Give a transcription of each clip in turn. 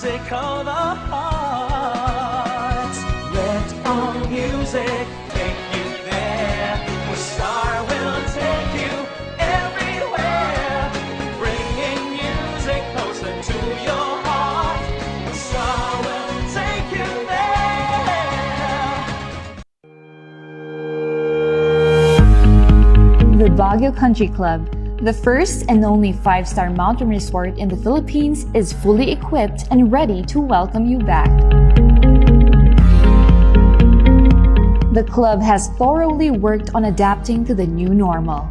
music of the heart. Let our music take you there, where star will take you everywhere, bringing music closer to your heart. The star will take you there. The Baguio Country Club, the first and only 5-star mountain resort in the Philippines, is fully equipped and ready to welcome you back. The club has thoroughly worked on adapting to the new normal.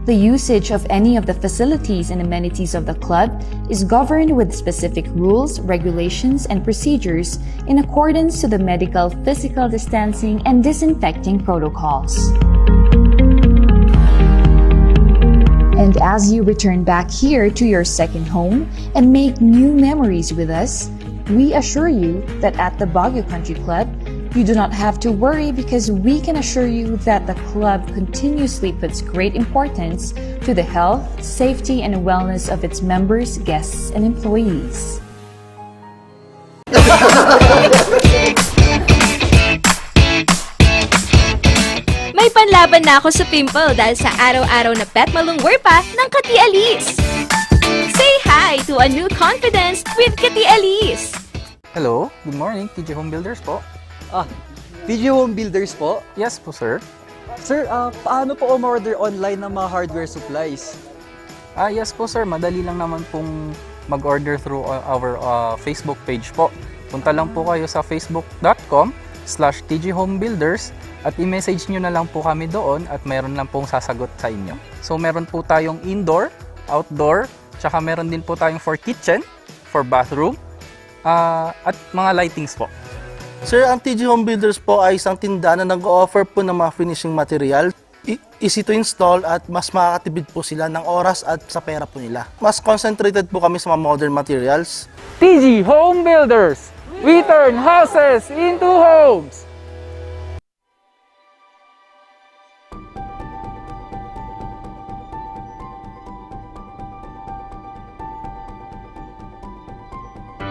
The usage of any of the facilities and amenities of the club is governed with specific rules, regulations, and procedures in accordance to the medical, physical distancing, and disinfecting protocols. And as you return back here to your second home and make new memories with us, we assure you that at the Baguio Country Club, you do not have to worry, because we can assure you that the club continuously puts great importance to the health, safety, and wellness of its members, guests, and employees. May panlaban na ako sa pimple dahil sa araw-araw na pet malungwer pa ng Kati Alice. Say hi to a new confidence with Kati Alice. Hello, good morning, TJ Home Builders po. TJ Home Builders po? Yes po, sir. Sir, paano po umorder online ng mga hardware supplies? Yes po, sir. Madali lang naman pong mag-order through our Facebook page po. Punta lang po kayo sa facebook.com/tjhomebuilders at i-message nyo na lang po kami doon at meron lang pong sasagot sa inyo. So meron po tayong indoor, outdoor, tsaka meron din po tayong for kitchen, for bathroom, at mga lightings po. Sir, ang TJ Home Builders po ay isang tindahan na nag-o-offer po ng mga finishing material. Easy to install at mas makakatipid po sila ng oras at sa pera po nila. Mas concentrated po kami sa mga modern materials. TJ Home Builders! We turn houses into homes!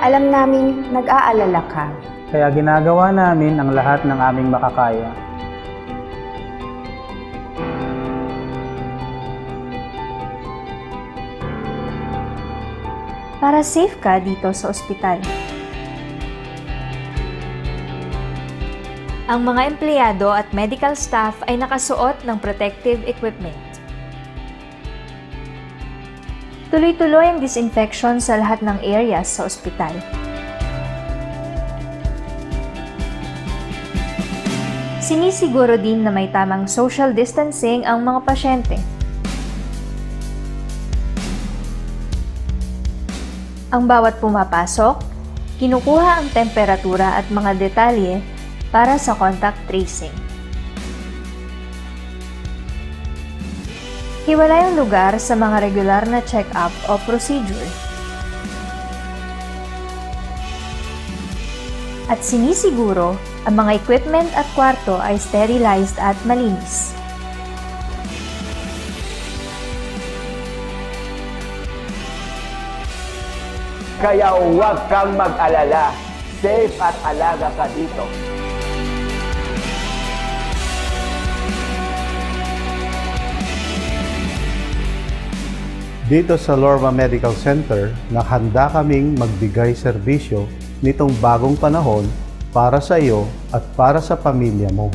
Alam naming nag-aalala ka. Kaya ginagawa namin ang lahat ng aming makakaya. Para safe ka dito sa ospital. Ang mga empleyado at medical staff ay nakasuot ng protective equipment. Tuloy-tuloy ang disinfection sa lahat ng areas sa ospital. Sinisiguro din na may tamang social distancing ang mga pasyente. Ang bawat pumapasok, kinukuha ang temperatura at mga detalye para sa contact tracing. Hiwalay ang lugar sa mga regular na check-up o procedure. At sinisiguro, ang mga equipment at kwarto ay sterilized at malinis. Kaya huwag kang mag-alala. Safe at alaga ka dito. Dito sa Lorma Medical Center, nakahanda kaming magbigay serbisyo nitong bagong panahon para sa iyo at para sa pamilya mo.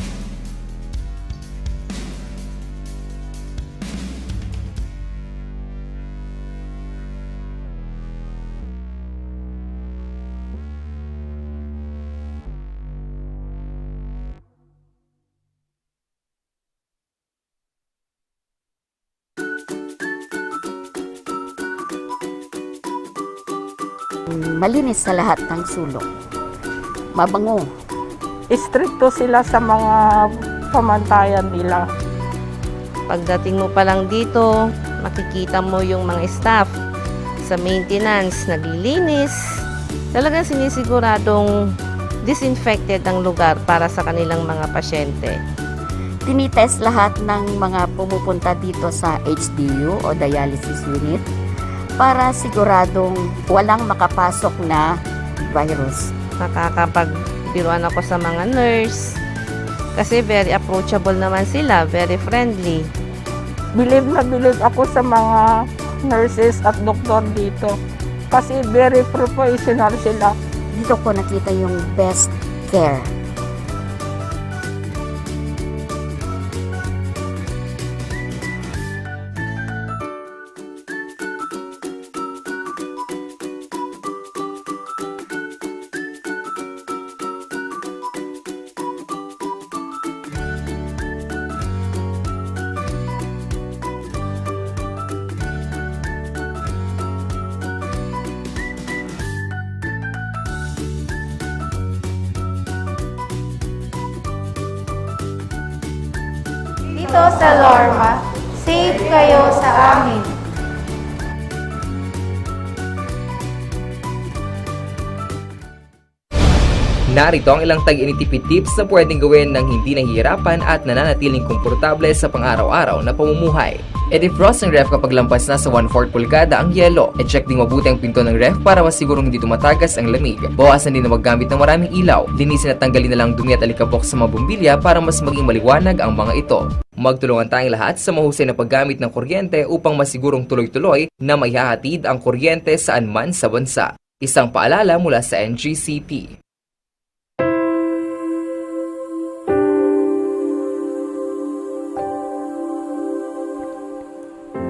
Malinis sa lahat ng sulok. Mabango. Istrikto sila sa mga pamantayan nila. Pagdating mo pa lang dito, makikita mo yung mga staff sa maintenance, naglilinis. Talagang sinisiguradong disinfected ang lugar para sa kanilang mga pasyente. Tinitest lahat ng mga pumupunta dito sa HDU o dialysis unit para siguradong walang makapasok na virus. Nakakapagbiruan ako sa mga nurse kasi very approachable naman sila, very friendly. Believe na believe ako sa mga nurses at doktor dito kasi very professional sila. Dito ko nakita yung best care. Dito sa Lorma, safe kayo sa amin. Narito ang ilang tag-initipid tips na pwedeng gawin ng hindi nahihirapan at nananatiling komportable sa pang-araw-araw na pamumuhay. I-defrost ang ref kapag lampas na sa 1/4 pulgada ang yelo. I-check ding mabuti ang pinto ng ref para masigurong hindi tumatagas ang lamig. Bawasan din na maggamit ng maraming ilaw. Linisin at tanggalin na lang dumi at alikabok sa mga bumbilya para mas maging maliwanag ang mga ito. Magtulungan tayong lahat sa mahusay na paggamit ng kuryente upang masigurong tuloy-tuloy na maihahatid ang kuryente saan man sa bansa. Isang paalala mula sa NGCP.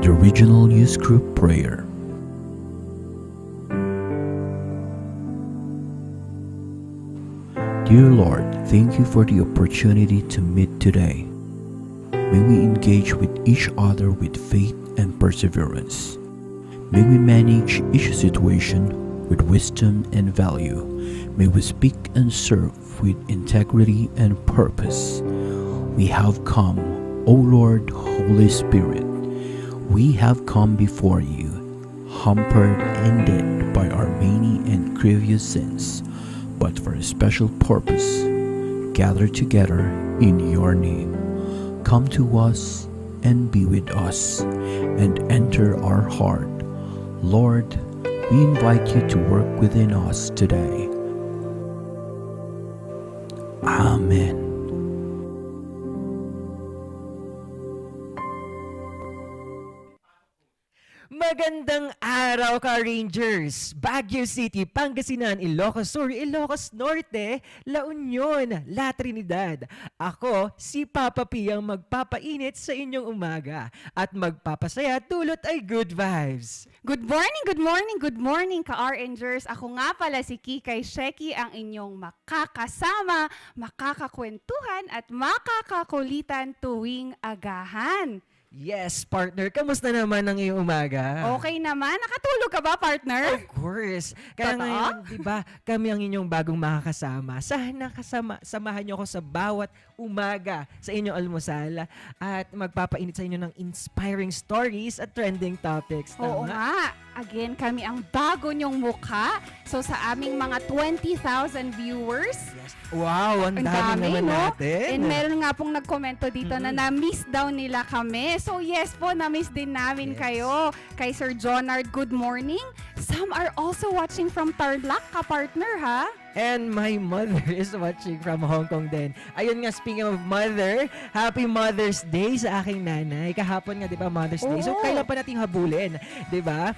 The Regional Youth Group Prayer. Dear Lord, thank you for the opportunity to meet today. May we engage with each other with faith and perseverance. May we manage each situation with wisdom and value. May we speak and serve with integrity and purpose. We have come, O Lord, Holy Spirit. We have come before you, hampered and dead by our many and grievous sins, but for a special purpose, gathered together in your name. Come to us and be with us, and enter our heart. Lord, we invite you to work within us today. Amen. Magandang araw ka, Rangers! Baguio City, Pangasinan, Ilocos Sur, Ilocos Norte, La Union, La Trinidad. Ako, si Papa P ang magpapainit sa inyong umaga at magpapasaya dulot ay good vibes. Good morning, good morning, good morning ka-R-Rangers. Ako nga pala si Kikay Sheki, ang inyong makakasama, makakakwentuhan at makakakulitan tuwing agahan. Yes, partner. Kamusta naman ang iyong umaga? Okay naman. Nakatulog ka ba, partner? Of course. Kaya ngayon, di ba, kami ang inyong bagong makakasama. Sana samahan niyo ako sa bawat umaga sa inyong almusal at magpapainit sa inyo ng inspiring stories at trending topics. Oo nga. Again, kami ang bago niyong mukha. So sa aming mga 20,000 viewers. Yes. Wow, ang dami naman natin. And meron nga pong nagkomento dito na na-miss daw nila kami. So yes po, na-miss din namin kayo. Kay Sir Jonard, good morning. Some are also watching from Tarlac, ka-partner ha? And my mother is watching from Hong Kong din. Ayun nga, speaking of mother, happy Mother's Day sa aking nanay. Kahapon nga, di ba, Mother's Day? So, kailan pa natin habulin? Di ba?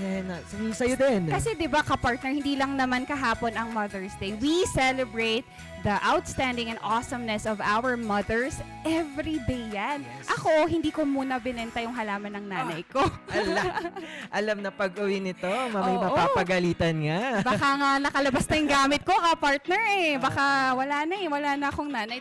And sa'yo din. Kasi di ba ka-partner, hindi lang naman kahapon ang Mother's Day. We celebrate the outstanding and awesomeness of our mothers every day yan. Yes. Ako, hindi ko muna binenta yung halaman ng nanay ko. Alam na pag-uwi nito, mamay mapapagalitan nga. Baka nga nakalabas na yung gamit ko, ka-partner eh. Baka wala na akong nanay.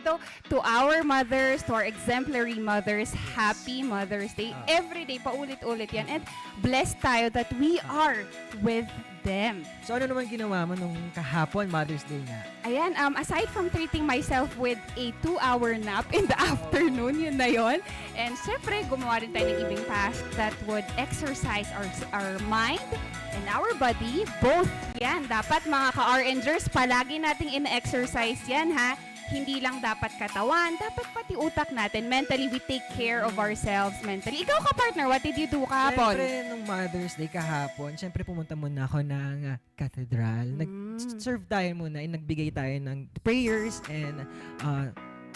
To our mothers, to our exemplary mothers, happy Mother's Day. Every day, paulit-ulit yan. And blessed tayo that we are with them. So ano naman ginawa mo nung kahapon, Mother's Day nga? Ayan, aside from treating myself with a 2-hour nap in the afternoon, yun na yun. And syempre, gumawa rin tayo ng ibang task that would exercise our mind and our body. Both yan. Dapat mga ka-R-Rangers, palagi nating in-exercise yan ha. hindi lang dapat katawan, dapat pati utak natin. Mentally, we take care of ourselves mentally. Ikaw ka, partner, what did you do kahapon? Siyempre, nung Mother's Day kahapon, siyempre pumunta muna ako ng cathedral. Nag-serve tayo muna, nagbigay tayo ng prayers and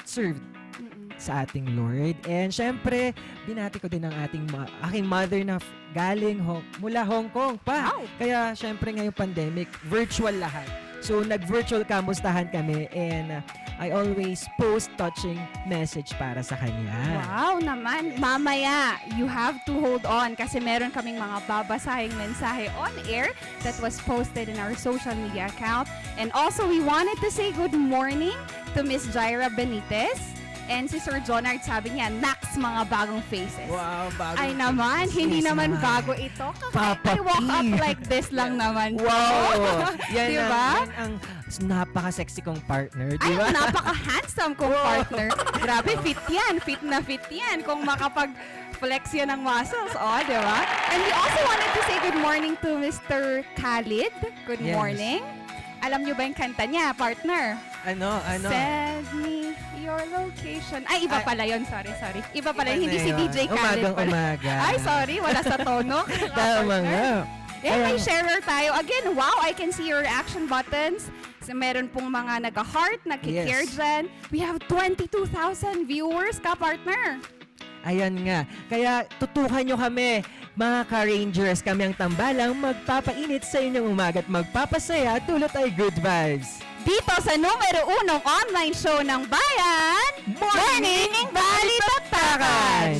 served sa ating Lord. And syempre, binati ko din ang aking mother na galing mula Hong Kong pa. Wow. Kaya syempre ngayong pandemic, virtual lahat. So nag-virtual kamustahan kami and I always post touching message para sa kanya. Wow naman. Mamaya, you have to hold on kasi meron kaming mga babasahing mensahe on air that was posted in our social media account. And also, we wanted to say good morning to Miss Jaira Benitez. And si Sir Jonard sabi niya, Nax mga bagong faces. Wow, bagong Ay naman, hindi naman bago ito. Papa I walk P. up like this lang naman. Wow! Yan Diba? ang napaka-sexy kong partner, Ay, di ba? napaka-handsome kong partner. Grabe, fit yan. Fit na fit yan. Kung makapag-flex yan ng muscles, di ba? And we also wanted to say good morning to Mr. Khalid. Good Yes. morning. Alam niyo ba yung kanta niya, partner? Ano? Send me your location. Ay, iba pala yun. Sorry. Iba pala yun. Hindi si na yun. DJ Khaled pala. Umaga. Ay, sorry. Wala sa tono. Tama nga. May sharer tayo. Again, wow, I can see your reaction buttons. So, meron pong mga nag-heart, nag-care Yes. dyan. We have 22,000 viewers ka, partner. Ayan nga. Kaya tutukan nyo kami, mga ka-Rangers. Kami ang tambalang magpapainit sa inyong umaga at magpapasaya tulad ay good vibes. Dito sa numero 1 online show ng bayan, Morning Balitaktakan!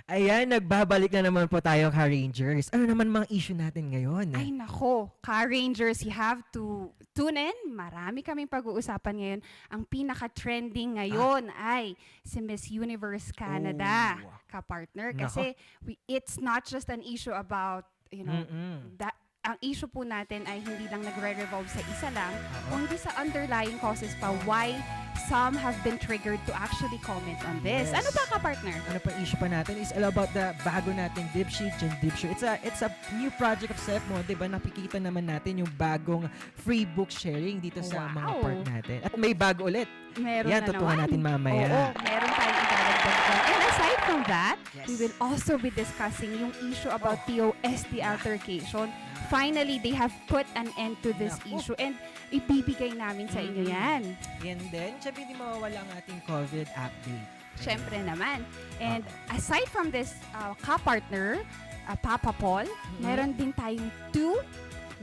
Ayan, nagbabalik na naman po tayo, ka-Rangers. Ano naman mga issue natin ngayon? Ay nako, Ka-Rangers, you have to tune in. Marami kaming pag-uusapan ngayon. Ang pinaka-trending ngayon ay si Miss Universe Canada, ka-partner. Kasi it's not just an issue about, ang issue po natin ay hindi lang nagre-revolve sa isa lang, kundi sa underlying causes pa why some have been triggered to actually comment on this. Yes. Ano pa ka-partner? Ano pa issue pa natin is all about the bago nating dip sheet and dip show. It's a new project of SEPMO, 'di ba? Nakikita naman natin yung bagong free book sharing dito sa mga part natin. At may bago ulit. Meron yan, na tutukan naman. natin mamaya. Oo, meron tayong idadagdag dyan. And aside from that, we will also be discussing yung issue about TOST altercation. Finally, they have put an end to this issue and ibibigay namin sa inyo yan. And then, syempre hindi mawawala ang ating COVID update. Syempre naman. And aside from this ka-partner, Papa Paul, meron din tayong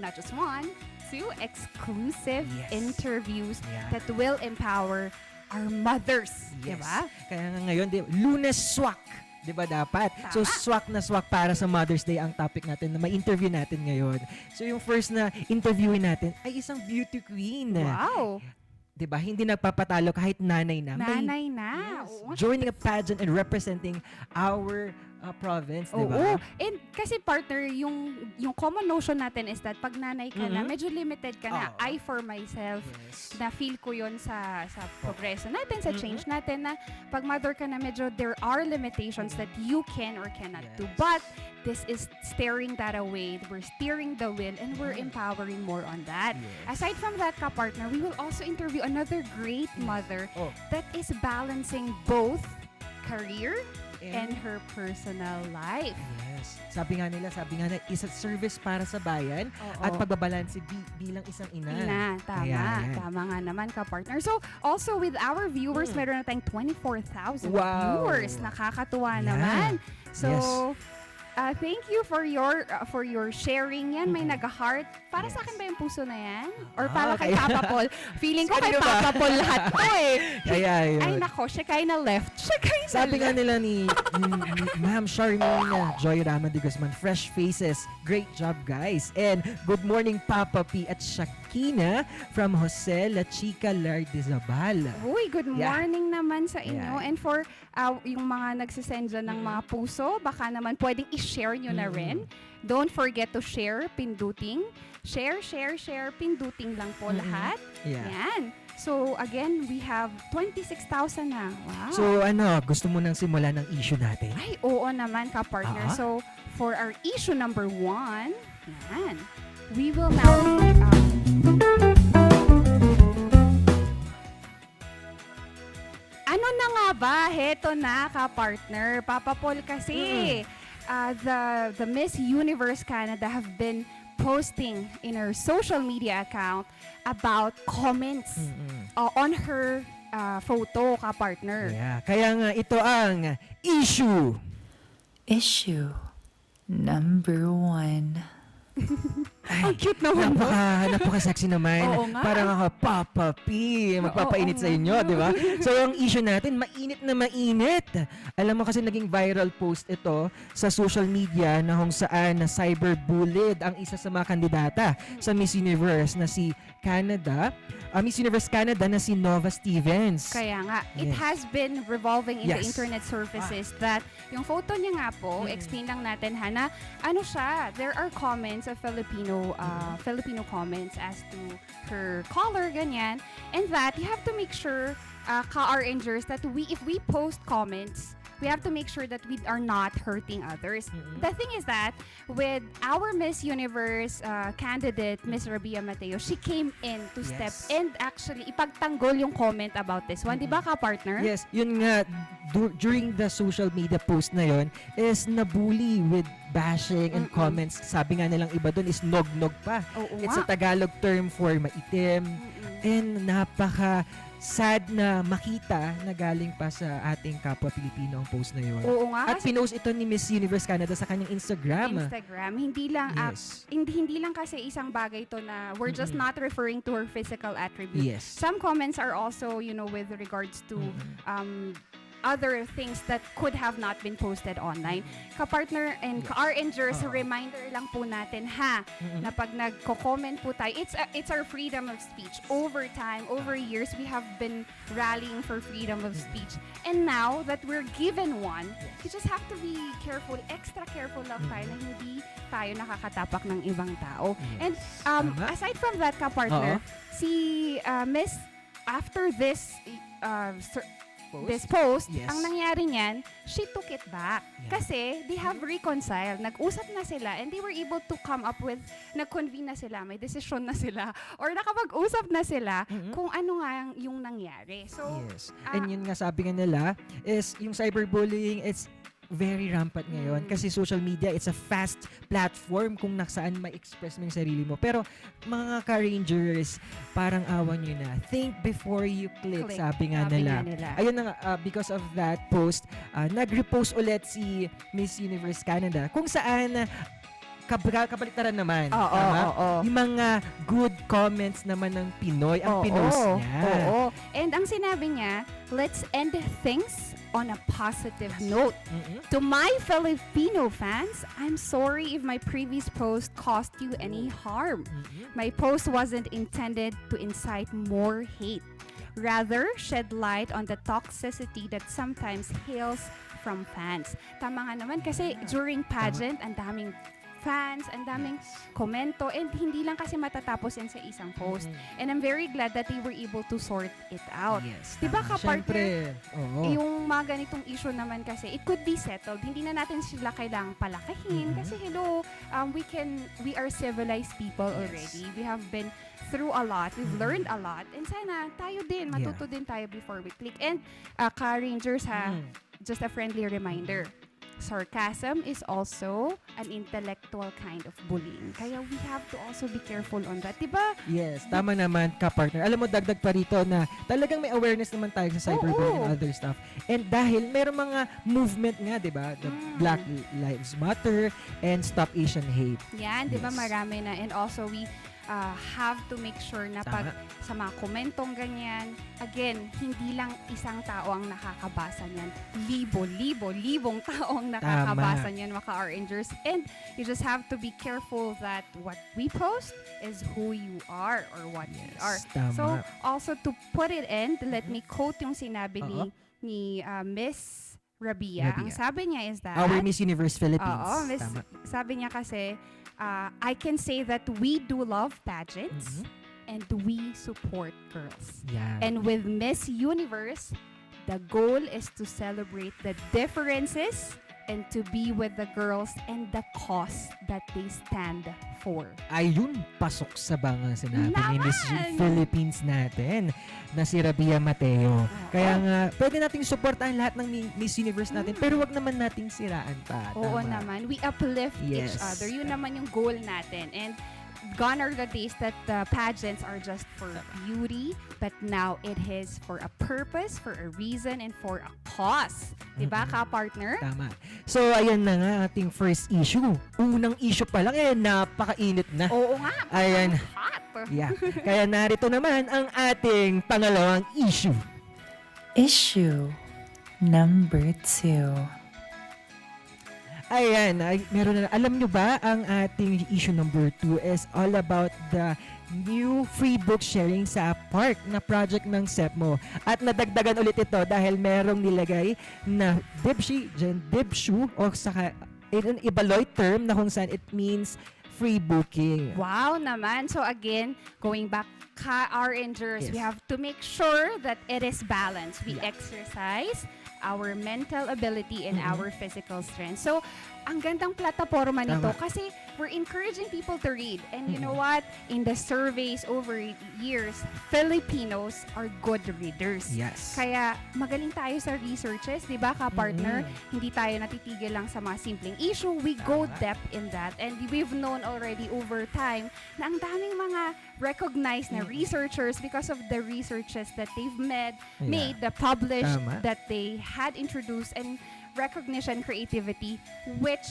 not just one, two exclusive interviews that will empower our mothers. Yes. Diba? Kaya nga ngayon, Lunes Swak. Di ba dapat? Tama. So, swak na swak para sa Mother's Day ang topic natin na ma-interview natin ngayon. So, yung first na interviewin natin ay isang beauty queen. Wow! Di ba? Hindi nagpapatalo kahit nanay na. Nanay na. Yes. Joining a pageant and representing our province, di ba? Oo. And kasi partner, yung common notion natin is that pag nanay ka na, medyo limited ka na. I for myself, na feel ko yun sa progreso natin, sa change natin, na pag mother ka na, medyo there are limitations that you can or cannot do. But this is steering that away. We're steering the wheel and we're empowering more on that. Aside from that, ka-partner, we will also interview another great mother that is balancing both career and her personal life. Yes. Sabi nga nila, isa service para sa bayan at pagbabalanse bilang isang ina. Tama. Tama nga naman, ka-partner. So, also with our viewers, meron na tayong 24,000 viewers. Nakakatuwa naman. So, thank you for your sharing yan. May nag-heart. Para sa akin ba yung puso na yan? Or para kay Papa Paul? Feeling ko kay Papa Paul lahat to Kaya yun. Ay nako, Shekinah left. Shekinah Sabi nga left. nila ni Ma'am Charmaine Joy Rama de Guzman, fresh faces. Great job, guys. And good morning, Papa P at Shekinah from Jose La Chica Lardizabal. Uy, good morning naman sa inyo. And for yung mga nagsisend dyan ng mga puso, baka naman pwedeng i-share nyo na rin. Don't forget to share, pinduting. Share, pinduting lang po lahat. Yan. So, again, we have 26,000 na. Wow. So, gusto mo nang simulan ng issue natin? Ay, oo naman, ka-partner. So, for our issue number 1, yan. We will now... Ano na nga ba? Heto na, ka-partner. Papa Paul kasi, the Miss Universe Canada have been posting in her social media account about comments on her photo, ka-partner. Yeah. Kaya nga, ito ang issue. Issue number 1. Ang cute naman. Napaka-sexy naman. Oo nga. Parang ako, Papa P, magpapainit sa inyo, di ba? So, ang issue natin, mainit na mainit. Alam mo kasi naging viral post ito sa social media na kung saan na cyberbullied ang isa sa mga kandidata sa Miss Universe na si Miss Universe Canada na si Nova Stevens. Kaya nga, it has been revolving in the internet surfaces that yung photo niya nga po, explain lang natin, Hana, ano siya, there are comments of Filipino comments as to her color, ganyan, and that you have to make sure, ka-RNgers, that if we post comments, we have to make sure that we are not hurting others. The thing is that with our Miss Universe candidate, Miss Rabia Mateo, she came in to step and actually ipagtanggol yung comment about this one. Di ba, ka-partner? Yes, yun nga, during the social media post na yun, is nabully with bashing and comments. Sabi nga nilang iba doon is nog-nog pa. It's a Tagalog term for maitim. And napaka-sad na makita na galing pa sa ating kapwa Pilipino ang post na yun. Oo nga. At pinost ito ni Miss Universe Canada sa kanyang Instagram. Hindi lang hindi lang kasi isang bagay to na we're just not referring to her physical attribute. Some comments are also, with regards to other things that could have not been posted online. Ka-partner and ka-RNgers, reminder lang po natin na pag nagko-comment po tayo, it's our freedom of speech. Over time, over years, we have been rallying for freedom of speech. And now that we're given one, you just have to be careful, extra careful lang tayo na hindi tayo nakakatapak ng ibang tao. And aside from that, ka-partner, si Miss, after this post, ang nangyari niyan, she took it back. Kasi they have reconciled. Nag-usap na sila and they were able to come up with, nag-convene na sila, may desisyon na sila, or nakapag-usap na sila kung ano nga yung nangyari. So, and yun nga sabi nga nila, is yung cyberbullying, it's very rampant ngayon kasi social media, it's a fast platform kung nasaan ma-express mo yung sarili mo. Pero mga ka-Rangers, parang awan nyo na. Think before you click, sabi nga nila. Ayun na nga, because of that post, nag-repost ulit si Miss Universe Canada kung saan kabaliktaran naman. Yung mga good comments naman ng Pinoy ang pinost niya. And ang sinabi niya, let's end things on a positive note. To my Filipino fans, I'm sorry if my previous post caused you any harm. My post wasn't intended to incite more hate. Rather, shed light on the toxicity that sometimes hails from fans. Tama nga naman kasi during pageant, ang daming fans, ang daming komento, and hindi lang kasi matatapos yan sa isang post. And I'm very glad that they were able to sort it out. Diba, ka-partner? Yung mga ganitong issue naman kasi, it could be settled. Hindi na natin sila kailangang palakahin kasi we are civilized people already. We have been through a lot. We've learned a lot. And sana tayo din, matuto din tayo before we click. And ka-Rangers just a friendly reminder. Sarcasm is also an intellectual kind of bullying. Kaya we have to also be careful on that. Diba? Yes, tama naman ka-partner. Alam mo, dagdag pa rito na talagang may awareness naman tayo sa cyberbullying and other stuff. And dahil mayroong mga movement nga, diba? The Black Lives Matter and Stop Asian Hate. Yan, diba? Marami na. And also, we have to make sure na pag sa mga komentong ganyan, again, hindi lang isang tao ang nakakabasa niyan. Libong tao ang nakakabasa niyan, mga ka-RNgers. And you just have to be careful that what we post is who you are or what we are. Tama. So, also to put it in, let me quote yung sinabi ni Miss Rabia. Ang sabi niya is that Our Miss Universe Philippines. Oo, sabi niya kasi, I can say that we do love pageants and we support girls. Yeah. And with Miss Universe, the goal is to celebrate the differences and to be with the girls and the cause that they stand for. Ayun, pasok sa banga sinabi ni Miss Philippines natin na si Rabia Mateo. Kaya nga, pwede nating supportahan lahat ng Miss Universe natin, pero wag naman nating siraan pa. Oo naman. We uplift each other. Yun naman yung goal natin. And gone are the days that pageants are just for beauty, but now it is for a purpose, for a reason, and for a cause. Diba, ka-partner? Tama. So, ayan na nga ating first issue. Unang issue pa lang, napakainit na. Oo nga. Ayan. Hot. Yeah. Kaya narito naman ang ating pangalawang issue. Issue number 2. Ayan, meron na. Alam nyo ba, ang ating issue number 2 is all about the new free book sharing sa park na project ng SEPMO. At nadagdagan ulit ito dahil merong nilagay na dibshu o saka an ibaloy term na kung saan it means free booking. Wow naman. So again, going back, ka-RNgers, we have to make sure that it is balanced. We exercise our mental ability and our physical strength. So, ang gandang plataforma nito kasi we're encouraging people to read. And you know what? In the surveys over years, Filipinos are good readers. Yes. Kaya magaling tayo sa researches, di ba, ka-partner? Hindi tayo natitigil lang sa mga simpleng issue. We go depth in that. And we've known already over time na ang daming mga recognized na researchers because of the researches that they've made, the published, that they had introduced, and recognition, creativity, which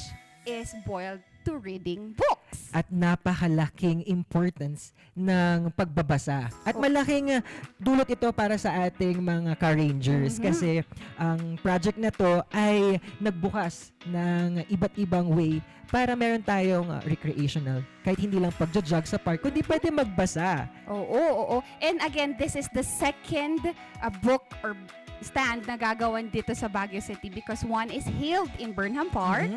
is boiled to reading books. At napakalaking importance ng pagbabasa. At malaking dulot ito para sa ating mga ka-rangers kasi ang project na to ay nagbukas ng iba't ibang way para meron tayong recreational, kahit hindi lang pagja-jog sa park, kundi pwede magbasa. Oo. And again, this is the second book or stand na gagawan dito sa Baguio City because one is held in Burnham Park,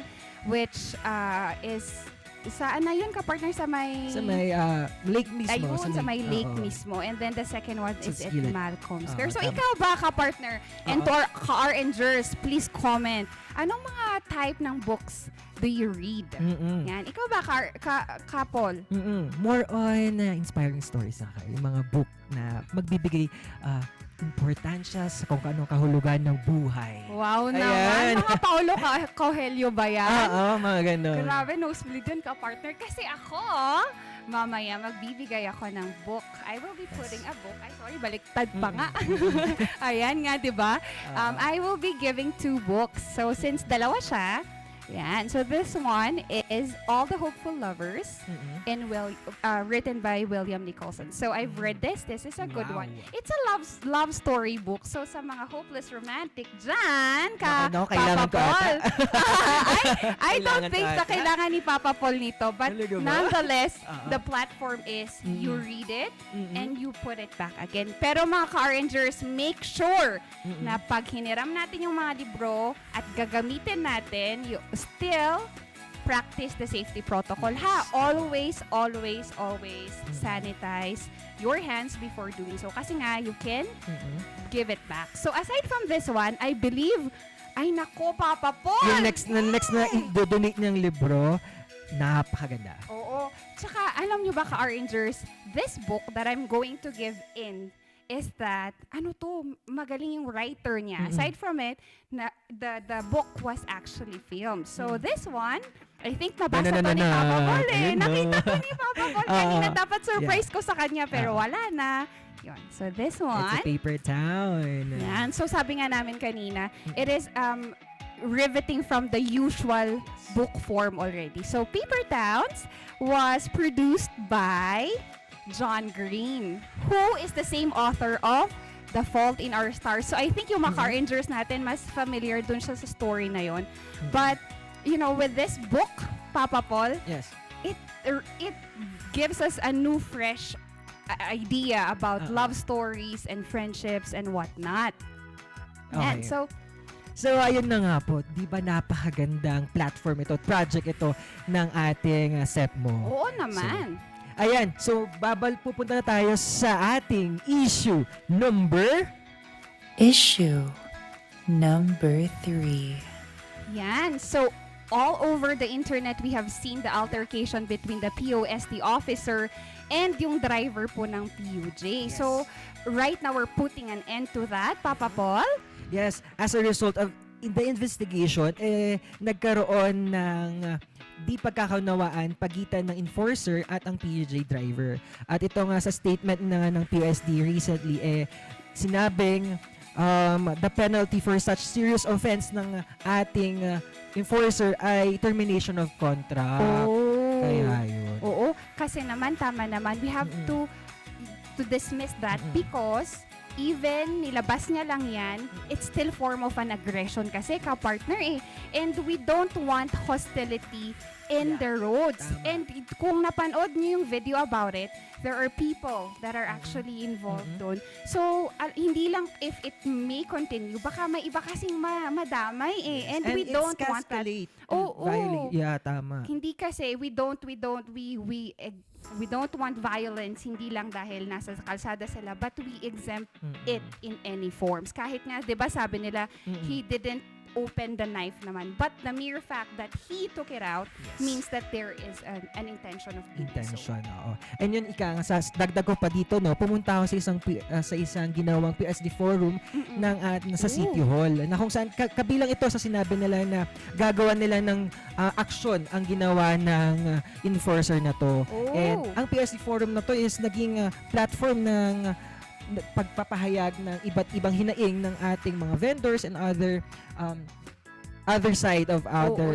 which is saan na yun, ka-partner? Sa may lake mismo. Ayun, sa may lake mismo. And then the second one is at Malcolm Square. So ikaw ba, ka-partner? And to our ka-RNgers, please comment. Anong mga type ng books do you read? Yan. Ikaw ba, ka-Paul? More on inspiring stories na kayo. Yung mga book na magbibigay importansya sa kung ano kahulugan ng buhay. Wow naman. Mga Paulo Coelho ba yan? Oo, mga ganun. Grabe, nosebleed dun ka-partner. Kasi ako, mamaya magbibigay ako ng book. I will be putting a book. Ay, sorry, baliktad pa nga. Ayan nga, diba? I will be giving 2 books. So, since dalawa siya, yan. So this one is All the Hopeful Lovers and written by William Nicholson. So I've read this. This is a good one. It's a love story book. So sa mga hopeless romantic dyan, Papa Paul. I don't think na kailangan ni Papa Paul nito. But nonetheless, the platform is you read it and you put it back again. Pero mga ka-RNgers, make sure na pag hiniram natin yung mga libro at gagamitin natin, still practice the safety protocol. Always sanitize your hands before doing so. Kasi nga, you can give it back. So aside from this one, I believe, ay nako, Papa Paul! Yung next na i-donate niyang libro, napakaganda. Oo. Tsaka, alam nyo ba, ka-RNgers, this book that I'm going to give in is that, magaling yung writer niya. Aside from it, the book was actually filmed. So this one, I think nabasa to ni Papa Paul eh. Nakita to ni Papa Paul kanina. Dapat surprise ko sa kanya, pero wala na. Yun. So this one. It's a paper town. Yan. So sabi nga namin kanina, it is riveting from the usual book form already. So Paper Towns was produced by John Green, who is the same author of The Fault in Our Stars. So I think yung mga Rangers natin, mas familiar dun siya sa story na yon. But, with this book, Papa Paul, yes, it gives us a new, fresh idea about love stories and friendships and whatnot. Okay. And so ayun na nga po, di ba napakagandang platform ito, project ito ng ating SEPMO. Oo naman. So pupunta na tayo sa ating issue number 3. Yan. So, all over the internet, we have seen the altercation between the POSD officer and yung driver po ng PUJ. Yes. So, right now, we're putting an end to that, Papa Paul. Yes, as a result of the investigation, nagkaroon ng di pagkakaunawaan pagitan ng enforcer at ang PUJ driver. At ito nga sa statement ng POSD recently, sinabing the penalty for such serious offense ng ating enforcer ay termination of contract. Kaya yun. Oo, kasi naman, tama naman, we have to dismiss that because even nilabas niya lang yan, it's still form of an aggression kasi ka-partner And we don't want hostility in the roads. And kung napanood niyo yung video about it, there are people that are actually involved doon. So, hindi lang if it may continue, baka may iba kasing madamay And we don't want that. Violate. Yeah, tama. Hindi kasi, we don't want violence, hindi lang dahil nasa kalsada sila, but we exempt it in any forms. Kahit nga, di ba sabi nila, he didn't open the knife naman. But the mere fact that he took it out means that there is an intention of doing so. Oo. And yun, sa dagdag ko pa dito, pumunta ako sa isang ginawang PSD forum sa City Hall, na kung saan, kabilang ito sa sinabi nila na gagawa nila ng aksyon ang ginawa ng enforcer na to. And ang PSD forum na to is naging platform ng pagpapahayag ng iba't ibang hinaing ng ating mga vendors and other side of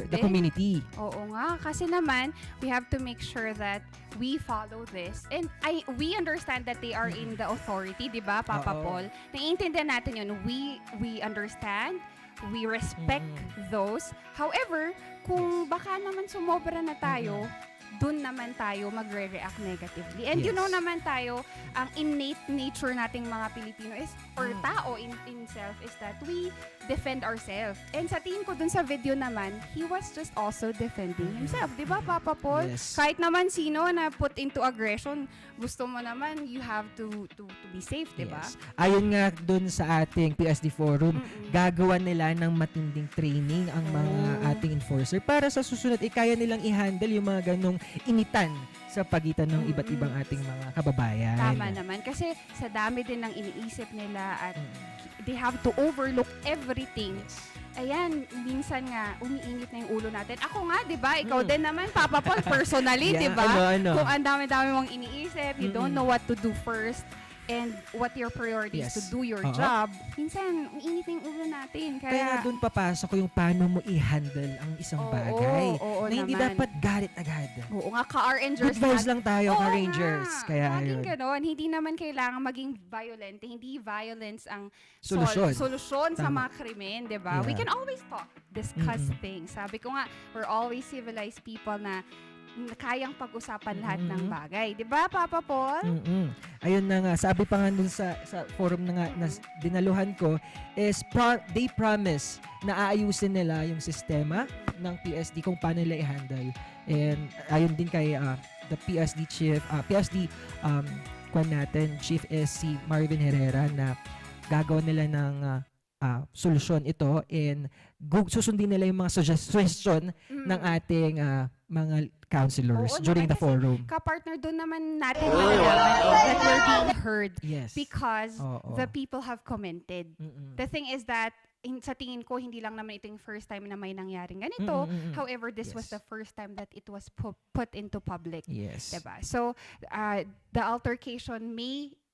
the community. Oo nga, kasi naman we have to make sure that we follow this. And we understand that they are in the authority, 'di ba, Papa Paul? Naiintindihan natin 'yun. We understand, we respect those. However, kung baka naman sumobra na tayo, dun naman tayo magre-react negatively. And you know naman tayo, ang innate nature nating mga Pilipino is, or tao in self, is that we defend ourselves. And sa tingin ko dun sa video naman, he was just also defending himself. Di ba, Papa Paul? Yes. Kahit naman sino na put into aggression, gusto mo naman, you have to be safe, di ba? Yes. Ayon nga dun sa ating PSD forum, gagawa nila ng matinding training ang mga ating enforcer para sa susunod, kaya nilang i-handle yung mga ganong initan sa pagitan ng iba't ibang ating mga kababayan. Tama naman. Kasi sa dami din ng iniisip nila at they have to overlook everything. Ayan, minsan nga, umiinit na yung ulo natin. Ako nga, di ba? Ikaw din naman, Papa Paul, personally, di ba? Kung ang dami-dami mong iniisip, you don't know what to do first, and what your priorities to do your job, minsan, umiinit na yung ulo natin. Kaya doon papasok yung paano mo i-handle ang isang bagay. Na hindi dapat galit agad. Oo nga, ka-Rangers. Good vibes lang tayo, ka-Rangers. Kaya laging ganon. Hindi naman kailangan maging violent. Hindi violence ang solusyon sa mga krimen, di ba? We can always talk, discuss things. Sabi ko nga, we're always civilized people na kayang pag-usapan lahat ng bagay. Di ba, Papa Paul? Ayun na nga, sabi pa nga dun sa forum na nga na dinaluhan ko is they promise na aayusin nila yung sistema ng PSD kung paano nila i-handle. And ayun din kay the PSD chief, Chief is si Marvin Herrera na gagawa nila ng solusyon ito and susundin nila yung mga suggestion ng ating mga counselors during the forum. Ka-partner, doon naman natin malalaman that we're being heard because the people have commented. The thing is that sa tingin ko, hindi lang naman ito yung first time na may nangyaring ganito. However, this was the first time that it was put into public. Diba? So, the altercation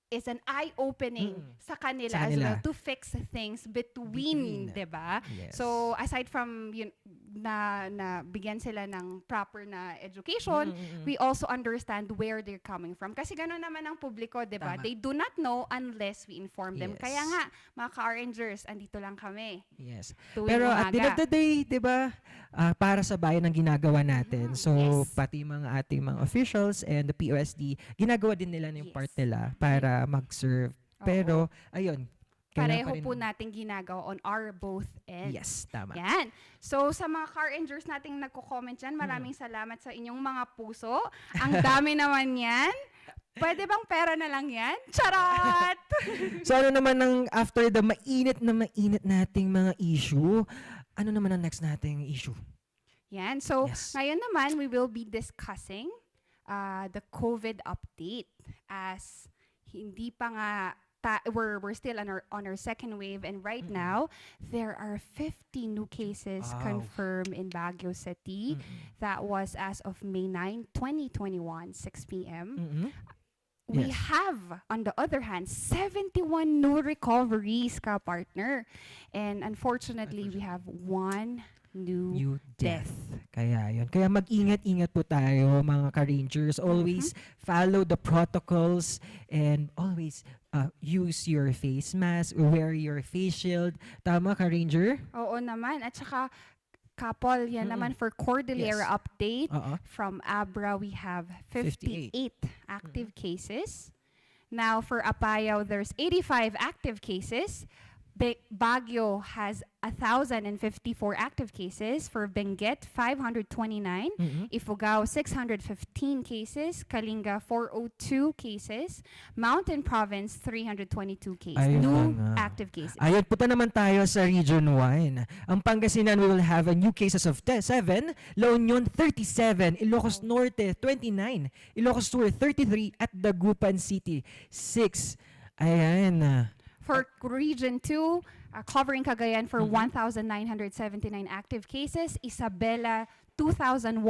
is an eye-opening sa kanila as well to fix things between, diba? So, aside from na bigyan sila ng proper na education, we also understand where they're coming from. Kasi gano'n naman ang publiko, diba? They do not know unless we inform them. Kaya nga, mga ka-Rangers, andito lang kami. Pero at the end of the day, diba, para sa bayan ang ginagawa natin. So, pati mga ating mga officials and the POSD, ginagawa din nila yung part nila para mag-serve. Pero, ayun, pareho po natin ginagawa on our both ends. Yes, tama. Yan. So, sa mga car-rangers nating nagko-comment dyan, maraming salamat sa inyong mga puso. Ang dami naman yan. Pwede bang pera na lang yan? Charot! So, ano naman after the mainit nating mga issue, ano naman ang next nating issue? Yan. So, ngayon naman, we will be discussing the COVID update as hindi pa nga we're still on our second wave, and right now there are 50 new cases confirmed in Baguio City. That was as of May 9, 2021, 6 p.m. We have, on the other hand, 71 new recoveries, ka-partner. And unfortunately, we have one new death. Kaya yun. Kaya mag-ingat-ingat po tayo, mga ka-Rangers. Always follow the protocols and always use your face mask, wear your face shield. Tama, ka-Ranger? Oo naman. At saka, Kapol, yan naman for Cordillera update. From Abra, we have 58 active cases. Now, for Apayao, there's 85 active cases. Baguio has 1,054 active cases. For Benguet, 529. Ifugao, 615 cases. Kalinga, 402 cases. Mountain Province, 322 cases. New active cases. Ayun, punta naman tayo sa Region 1. Ang Pangasinan, we will have a new cases of 7. La Union, 37. Ilocos Norte, 29. Ilocos Sur, 33. At Dagupan City, 6. Ayan. For Region 2, covering Cagayan for 1,979 active cases, Isabela 2,155,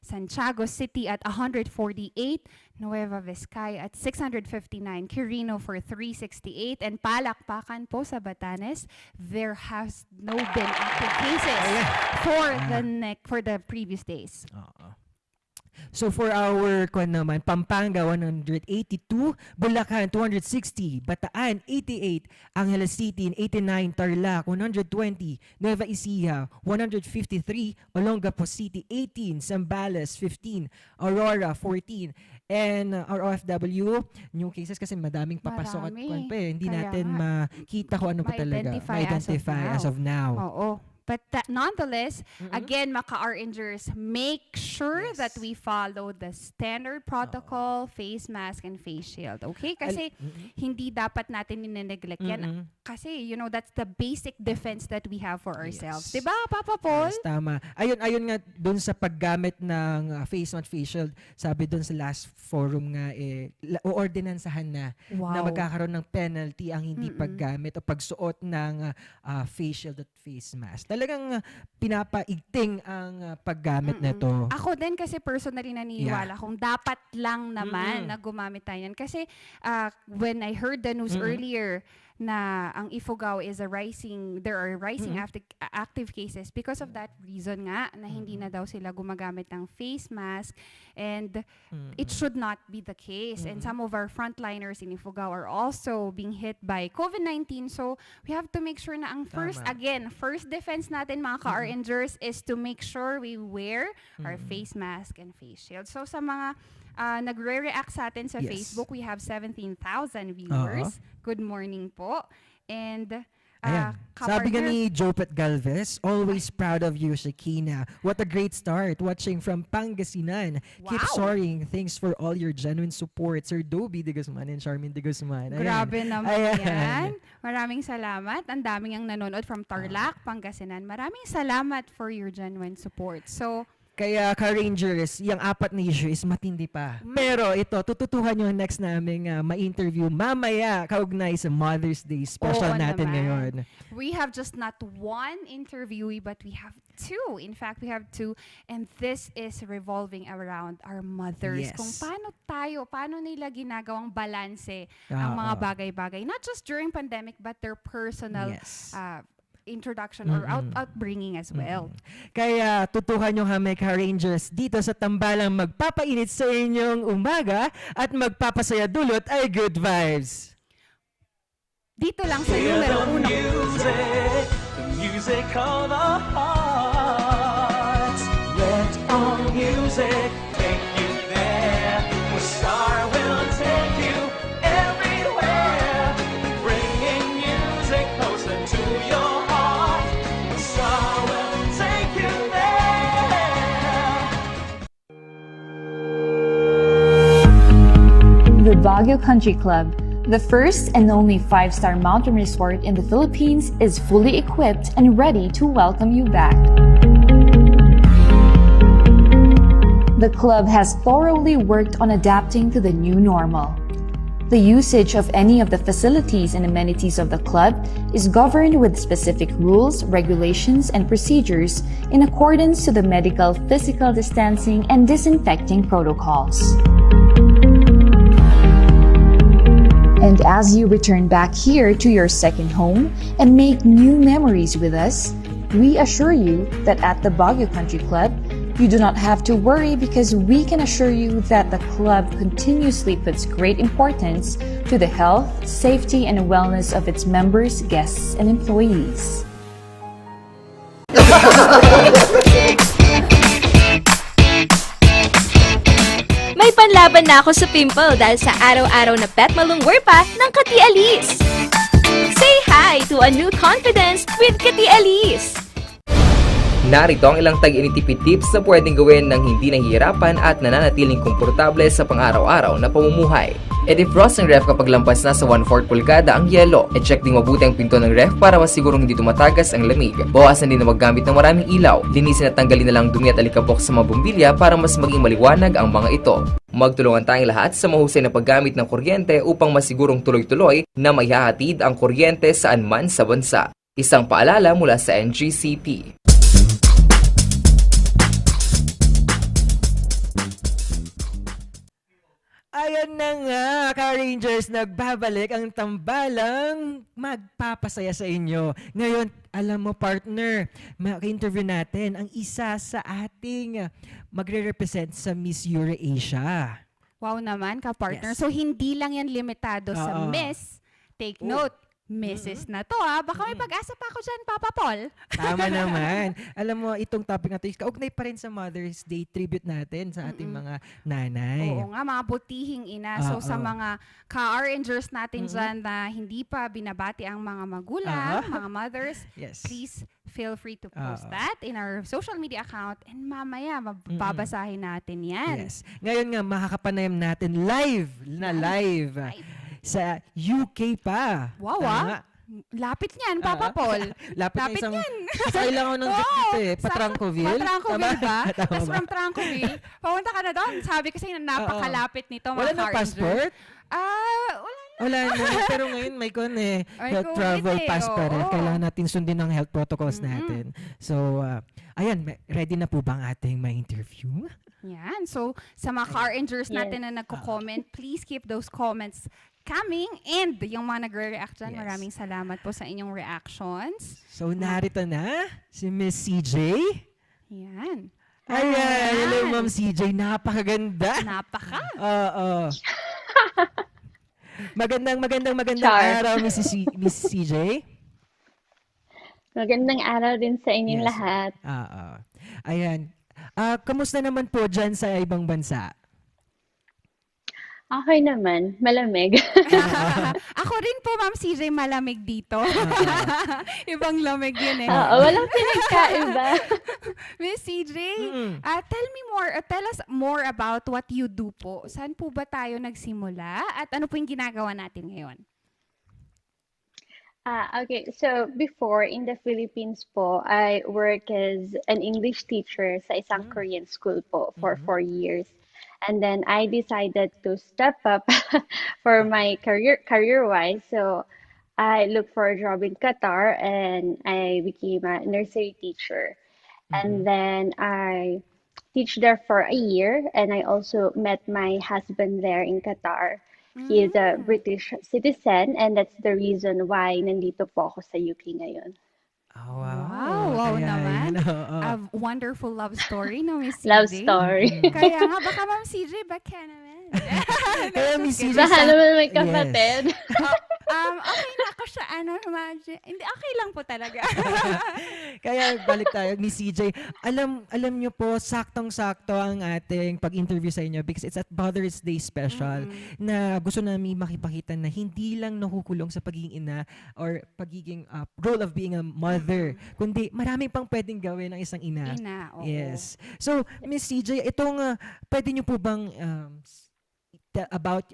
Santiago City at 148, Nueva Vizcaya at 659, Quirino for 368, and Palakpakan po sa Batanes, there has no been active cases for the previous days. So for our naman, Pampanga 182, Bulacan 260, Bataan 88, Angeles City 89, Tarlac 120, Nueva Ecija 153, Olongapo City 18, Zambales 15, Aurora 14, and our OFW, new cases kasi madaming papasok at hindi natin makita kung ano pa talaga. Ma-identify as of now. Oo. But nonetheless, again, maka-Rangers, make sure that we follow the standard protocol, face mask, and face shield. Okay? Kasi hindi dapat natin nineneglect yan. Kasi, that's the basic defense that we have for ourselves. Diba, Papa Paul? Yes, tama. Ayun nga, dun sa paggamit ng face mask, face shield, sabi dun sa last forum nga, ordinansahan na magkakaroon ng penalty ang hindi paggamit o pagsuot ng face shield at face mask. Talagang pinapaigting ang paggamit nito. Ako din kasi personally naniniwala kung dapat lang naman na gumamit tayo yan. Kasi when I heard the news earlier na ang Ifugao is there are rising active cases because of that reason nga na hindi na daw sila gumagamit ng face mask, and it should not be the case. And some of our frontliners in Ifugao are also being hit by COVID-19, so we have to make sure na ang first defense natin, mga ka-Rangers, is to make sure we wear our face mask and face shield. So sa mga nagre-react sa atin sa Facebook, we have 17,000 viewers. Good morning po. And sabi nga ni Jopet Galvez, always proud of you, Shekinah. What a great start watching from Pangasinan. Keep soaring. Thanks for all your genuine support. Sir Dobie de Guzman and Charmin de Guzman. Grabe naman yan. Maraming salamat. Ang daming ang nanonood from Tarlac, Pangasinan. Maraming salamat for your genuine support. So, Kaya ka-Rangers, yung 4 na issue is matindi pa. Pero ito, tututuhan yung next naming ma-interview mamaya kaugnay sa Mother's Day special natin ngayon. We have just not one interviewee, but we have 2. In fact, we have 2. And this is revolving around our mothers. Yes. Kung paano nila ginagawang balanse ang mga bagay-bagay. Not just during pandemic, but their personal introduction or outbringing as well. Kaya tutukan nyo kami ka-Rangers dito sa tambalang magpapainit sa inyong umaga at magpapasaya dulot ay good vibes. Dito lang sa numero 1. The music of the heart. Let all music take you there. The star will take you everywhere. Bringing music closer to your heart. The star will take you there. The Baguio Country Club, the first and only 5-star mountain resort in the Philippines, is fully equipped and ready to welcome you back. The club has thoroughly worked on adapting to the new normal. The usage of any of the facilities and amenities of the club is governed with specific rules, regulations, and procedures in accordance to the medical, physical distancing, and disinfecting protocols. And as you return back here to your second home and make new memories with us, we assure you that at the Baguio Country Club, you do not have to worry because we can assure you that the club continuously puts great importance to the health, safety, and wellness of its members, guests, and employees. May panlaban na ako sa pimple dahil sa araw-araw na pet malungwer pa ng Kati Alice. Say hi to a new confidence with Kati Alice. Narito ang ilang tag-initipid tips na pwedeng gawin ng hindi nahihirapan at nananatiling komportable sa pang-araw-araw na pamumuhay. I-defrost ang ref kapag lampas na sa 1/4 pulgada ang yelo. I-check din mabuti ang pinto ng ref para masigurong hindi tumatagas ang lamig. Bawasan din na maggamit ng maraming ilaw. Linisin at tanggalin na lang dumi at alikabok sa mga bumbilya para mas maging maliwanag ang mga ito. Magtulungan tayong lahat sa mahusay na paggamit ng kuryente upang masigurong tuloy-tuloy na maihahatid ang kuryente saan man sa bansa. Isang paalala mula sa NGCP. Ayan na nga, ka-Rangers, nagbabalik ang tambalang magpapasaya sa inyo. Ngayon, alam mo partner, maka-interview natin ang isa sa ating magre-represent sa Miss Eurasia. Wow naman ka-partner. So hindi lang yan limitado sa Miss. Take note. Mrs. na to baka may pag-asa pa ako dyan, Papa Paul. Tama naman. Alam mo, itong topic natin, kaugnay pa rin sa Mother's Day tribute natin sa ating mga nanay. Oo nga, mga butihing ina. So sa mga ka-Rangers natin dyan na hindi pa binabati ang mga magulang, mga mothers, please feel free to post that in our social media account and mamaya mababasahin natin yan. Yes. Ngayon nga, makakapanayam natin live sa UK pa. Wow, lapit niyan, Papa Paul. Lapit niyan. Kailangan ng jet dito Patrankoville. Patrankoville ba? Tapos from Patrankoville, papunta ka na doon. Sabi kasi na napakalapit nito, mga wala na passport? Wala na. Pero ngayon may health travel pass pa rin. Kailangan natin sundin ang health protocols natin. So, ayan, ready na po ba ang ating may interview? Yan. So, sa mga car-rangers natin na nagko-comment, please keep those comments coming. And yung mga nagre-react dyan, maraming salamat po sa inyong reactions. So, narito na si Miss CJ. Yan. Ayan. Hello, Ma'am CJ. Napakaganda. Napaka. Oo. Magandang araw, Miss CJ. Magandang araw din sa inyong lahat. Ayan. Kamusta naman po dyan sa ibang bansa? Okay naman. Malamig. Ako rin po, Ma'am CJ, malamig dito. Ibang lamig yun walang pinagkaiba. Miss CJ, tell us more about what you do po. Saan po ba tayo nagsimula? At ano po yung ginagawa natin ngayon? Okay. So before in the Philippines po, I work as an English teacher sa isang Korean school po for 4 years. And then I decided to step up for my career-wise. So I looked for a job in Qatar and I became a nursery teacher. And then I teach there for a year and I also met my husband there in Qatar. He is a British citizen and that's the reason why nandito po ako sa UK ngayon. Oh, Wow kaya naman. yun, oo. A wonderful love story, no, Miss CJ? Love story. Kaya nga, baka Ma'am CJ, baka naman. Kaya Miss CJ, Baka naman may kapatid. Okay na ako siya, imagine. Hindi, okay lang po talaga. Kaya balik tayo, Miss CJ. Alam niyo po, saktong-sakto ang ating pag-interview sa inyo because it's at Mother's Day special na gusto namin makipakita na hindi lang nakukulong sa pagiging ina or pagiging role of being a mother, kundi marami pang pwedeng gawin ng isang ina. Oo. Yes. So, Miss CJ, itong pwede niyo po bang about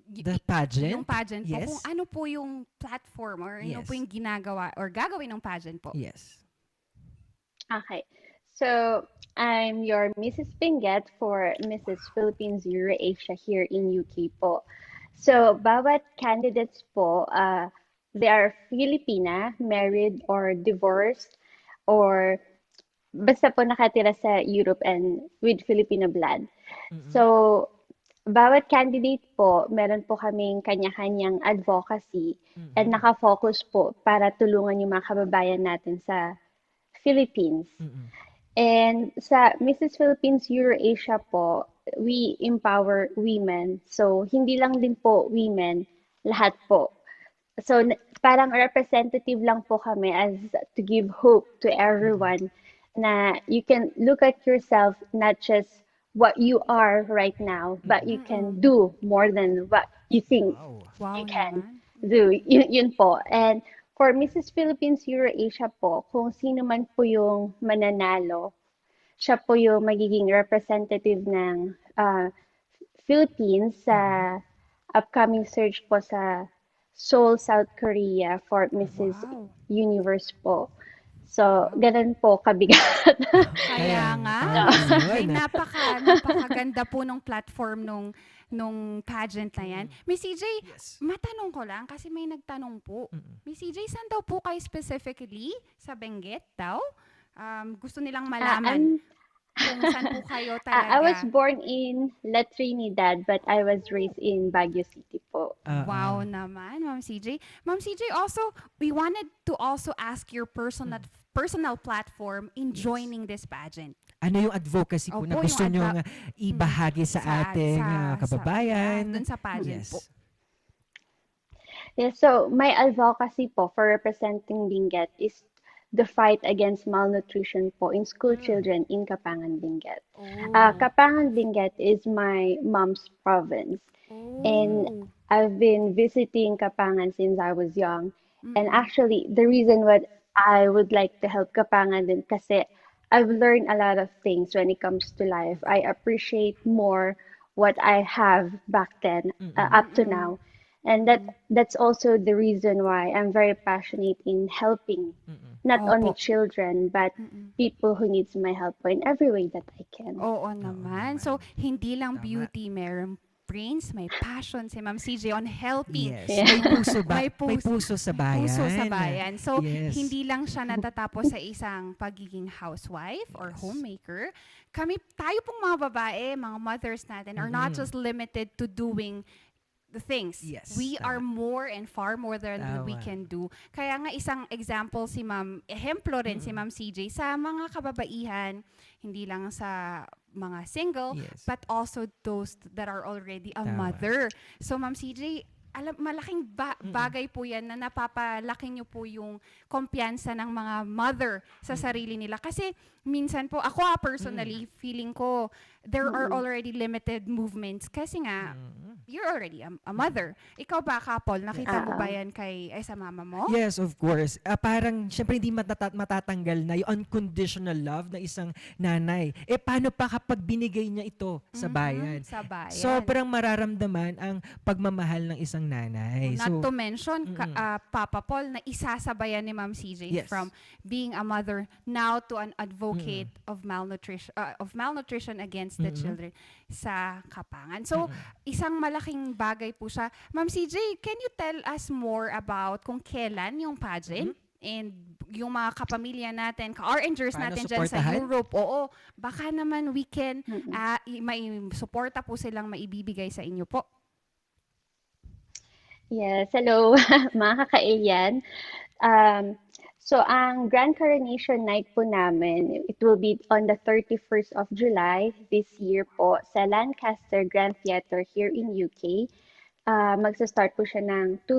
the pageant? Yung pageant po, Yes. kung ano po yung platform or ano po yung ginagawa or gagawin ng pageant po. Yes. Okay. So I'm your Mrs. Pinget for Mrs. Philippines Eurasia here in UK po. So bawat candidates po, they are Filipina, married or divorced, or basta po nakatira sa Europe and with Filipino blood. So bawat candidate po, meron po kaming kanya-kanyang advocacy and nakafocus po para tulungan yung mga kababayan natin sa Philippines. And sa Mrs. Philippines Eurasia po, we empower women. So, hindi lang din po women, lahat po. So, parang representative lang po kami as to give hope to everyone na you can look at yourself not just what you are right now, but you can do more than what you think you can do. Yun po. And for Mrs. Philippines Eurasia po, kung sino man po yung mananalo, siya po yung magiging representative ng Philippines sa upcoming search po sa Seoul, South Korea for Mrs. Universe po. So, ganun po kabigat. Kaya nga, ay napakaganda po nung platform nung pageant na yan. Miss CJ, matanong ko lang kasi may nagtanong po. Miss CJ, saan daw po kayo specifically? Sa Benguet daw? Gusto nilang malaman kung saan po kayo talaga. I was born in La Trinidad, but I was raised in Baguio City po. Wow naman, Ma'am CJ. Ma'am CJ, also, we wanted to also ask your personal platform in joining this pageant. Ano yung advocacy po na gusto nyo ibahagi sa ating kababayan? Dun sa pageant po. Yes, so my advocacy po for representing Benguet is the fight against malnutrition po in school children in Kapangan, Benguet. Kapangan, Benguet is my mom's province. And I've been visiting Kapangan since I was young. And actually, the reason what I would like to help Kapangan din kasi I've learned a lot of things when it comes to life. I appreciate more what I have back then up to now. And that's also the reason why I'm very passionate in helping not only children but people who needs my help in every way that I can. Oo naman. So, hindi lang beauty, meron brains, may passion si Ma'am CJ on helping. Yes. May puso ba? May puso sa bayan. Puso sa bayan. So, Yes. hindi lang siya natatapos sa isang pagiging housewife or homemaker. Tayo pong mga babae, mga mothers natin, are not just limited to doing the things. Yes, We are more and far more than we can do. Kaya nga isang example ehemplo rin si Ma'am CJ sa mga kababaihan, hindi lang sa mga single, but also those that are already a mother. So Ma'am CJ, malaking bagay po yan na napapalaki nyo po yung kumpiyansa ng mga mother sa sarili nila. Kasi minsan po, ako personally, feeling ko, there are already limited movements kasi nga, you're already a mother. Ikaw ba, Kapol, nakita mo ba yan sa mama mo? Yes, of course. Parang, syempre, hindi matatanggal na yung unconditional love na isang nanay. Paano pa kapag binigay niya ito sa bayan? Sa bayan. Sobrang mararamdaman ang pagmamahal ng isang nanay. Not to mention, Papa Paul, na isasabayan ni Ma'am CJ from being a mother now to an advocate of malnutrition against the children sa Kapangan. So, isang malaking bagay po siya. Ma'am CJ, can you tell us more about kung kailan yung pageant? And yung mga kapamilya natin, ka-RNgers natin dyan sa Europe, baka naman we can, may suporta po silang maibibigay sa inyo po. Yes, hello mga kaka-alien. So ang Grand Coronation Night po namin, it will be on the 31st of July this year po sa Lancaster Grand Theatre here in UK. Magsa-start po siya ng 2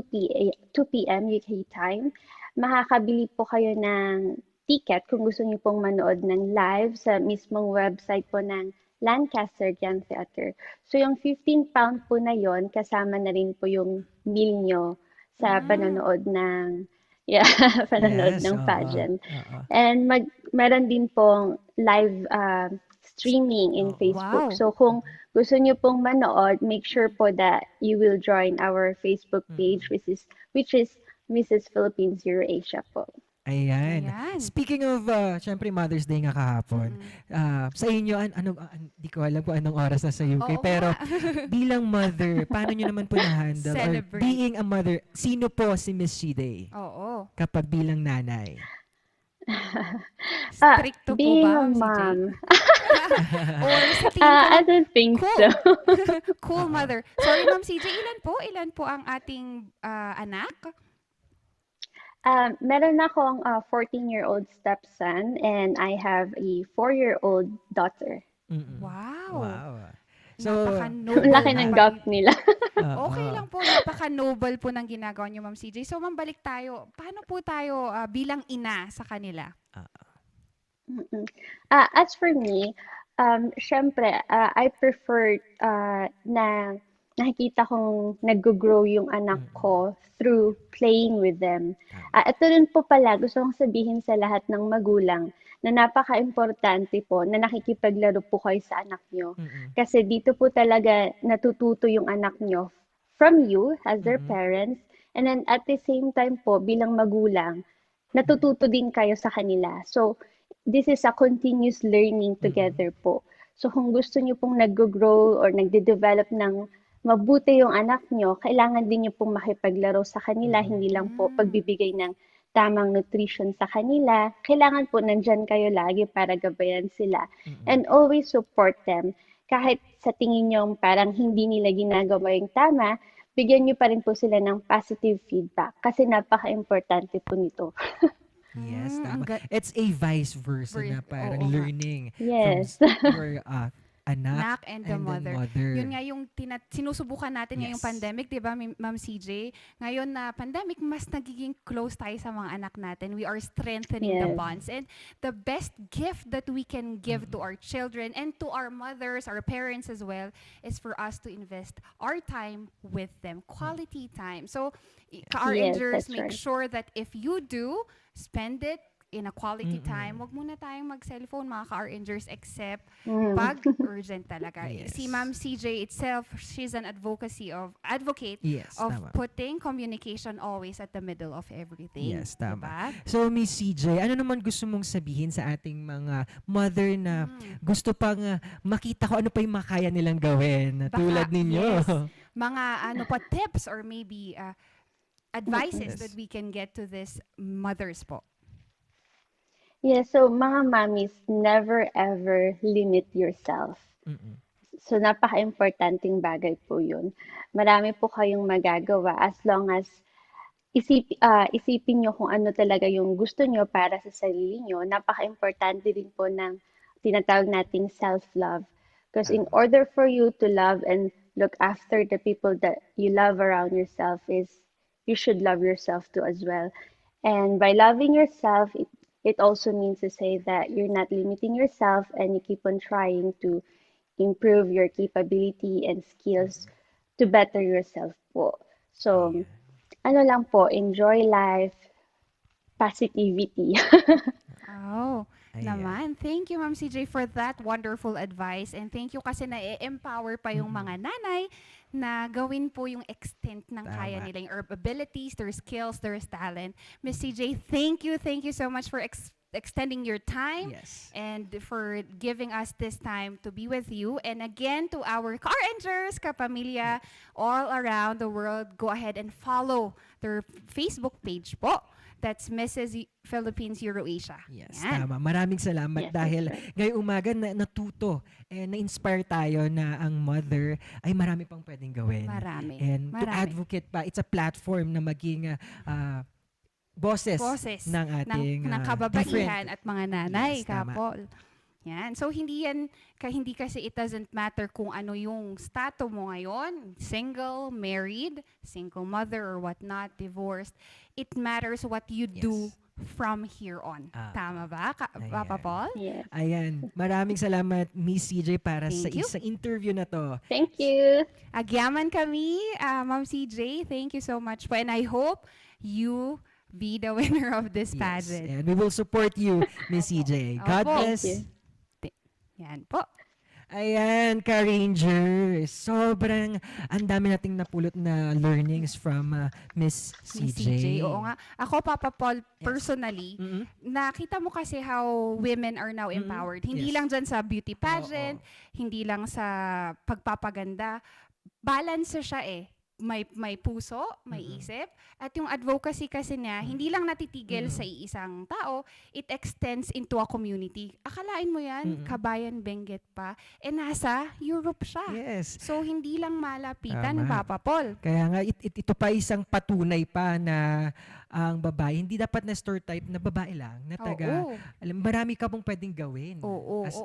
p.m. UK time. Makakabili po kayo ng ticket kung gusto niyo pong manood ng live sa mismong website po ng Lancaster Grand Theatre. So yung £15 po na yon, kasama na rin po yung meal nyo sa panonood ng panonood ng pageant. And meron din pong live streaming in Facebook. Wow. So kung gusto niyo pong manood, make sure po that you will join our Facebook page, which is Mrs. Philippines Eurasia po. Ayan. Speaking of, syempre Mother's Day nga kahapon, sa inyo, di ko alam kung anong oras na sa UK, pero bilang mother, paano nyo naman po na-handle? Or being a mother, sino po si Miss Shide? Kapag bilang nanay? Stricto being po ba? a mom. Or sa tingin ko, I don't think so. Cool mother. Sorry, Ma'am CJ, ilan po ang ating anak? Meron akong 14-year-old stepson and I have a 4-year-old daughter. Wow. So, laki ng gap nila. Okay lang po, napaka-noble po ng ginagawa niyo, Ma'am CJ. So, Ma'am, balik tayo. Paano po tayo bilang ina sa kanila? As for me, syempre, I prefer na nakikita kong nag-grow yung anak ko through playing with them. Ito rin po pala, gusto kong sabihin sa lahat ng magulang na napaka-importante po na nakikipaglaro po kayo sa anak nyo. Kasi dito po talaga natututo yung anak nyo from you as their parents. And then at the same time po, bilang magulang, natututo din kayo sa kanila. So, this is a continuous learning together po. So, kung gusto nyo pong nag-grow or nagde-develop ng mabuti yung anak nyo, kailangan din nyo pong makipaglaro sa kanila, hindi lang po pagbibigay ng tamang nutrition sa kanila. Kailangan po nandyan kayo lagi para gabayan sila. And always support them. Kahit sa tingin nyo parang hindi nila ginagawa yung tama, bigyan nyo pa rin po sila ng positive feedback kasi napaka-importante po nito. Yes, tama. It's a vice versa na parang learning yes. from your anak and the mother. Yun nga yung sinusubukan natin ngayong pandemic, di ba, Ma'am CJ? Ngayon na pandemic, mas nagiging close tayo sa mga anak natin. We are strengthening the bonds. And the best gift that we can give to our children and to our mothers, our parents as well, is for us to invest our time with them. Quality time. So, ka-RNgers, make sure that if you do, spend it in a quality time. Wag muna tayong mag-cellphone, mga ka-RNgers, except pag urgent talaga. Si Ma'am CJ itself, she's an advocate of putting communication always at the middle of everything. Yes, tama. Diba? So, Miss CJ, ano naman gusto mong sabihin sa ating mga mother na gusto pang makita ko ano pa yung makaya nilang gawin tulad ninyo? Yes. Mga tips or maybe advices that we can get to this mothers po. Yeah, so mga mommies, never ever limit yourself. So napaka-importanting bagay po yun. Marami po kayong magagawa as long as isipin nyo kung ano talaga yung gusto nyo para sa sarili nyo. Napaka-importante din po ng tinatawag nating self-love. Because in order for you to love and look after the people that you love around yourself you should love yourself too as well. And by loving yourself, It also means to say that you're not limiting yourself and you keep on trying to improve your capability and skills to better yourself po. So, ano lang po, enjoy life, positivity. Oh, naman. Thank you, Ma'am CJ, for that wonderful advice. And thank you kasi na-empower pa yung mga nanay na gawin po yung extent ng kaya nila, yung abilities, their skills, their talent. Miss CJ, thank you so much for extending your time and for giving us this time to be with you. And again, to our car rangers, kapamilya, all around the world, go ahead and follow their Facebook page po. That's Mrs. Philippines Euro-Asia. Yes, Yan. tama. Maraming salamat dahil ngayong umaga natuto and na-inspire tayo na ang mother ay marami pang pwedeng gawin. Marami. And to advocate pa, it's a platform na maging boses ng ating ng kababaihan different. at mga nanay, Yes, tama. kapol. Yan. So hindi kasi it doesn't matter kung ano yung status mo ngayon, single, married, single mother or whatnot, divorced. It matters what you do from here on. Tama ba, Papa Paul? Yes. Ayan. Maraming salamat, Miss CJ, para sa Thank you. isang interview na to. Thank you. Agyaman kami, Ma'am CJ. Thank you so much po. And I hope you be the winner of this pageant. And we will support you, Miss CJ. God Opo. bless. Thank Yan po. Ayan, ka-Rangers. Sobrang ang dami nating napulot na learnings from Miss Miss CJ. CJ. Oo nga. Ako, Papa Paul, personally, nakita mo kasi how women are now empowered. Hindi lang dyan sa beauty pageant, hindi lang sa pagpapaganda. Balance siya eh. May puso, may isip, at yung advocacy kasi niya, hindi lang natitigil sa iisang tao, it extends into a community. Akalain mo yan, Kabayan Benguet pa, nasa Europe siya. Yes. So, hindi lang malapitan, Tama. Papa Paul. Kaya nga, ito pa isang patunay pa na ang babae, hindi dapat na stereotype na babae lang, na taga, alam, marami ka pong pwedeng gawin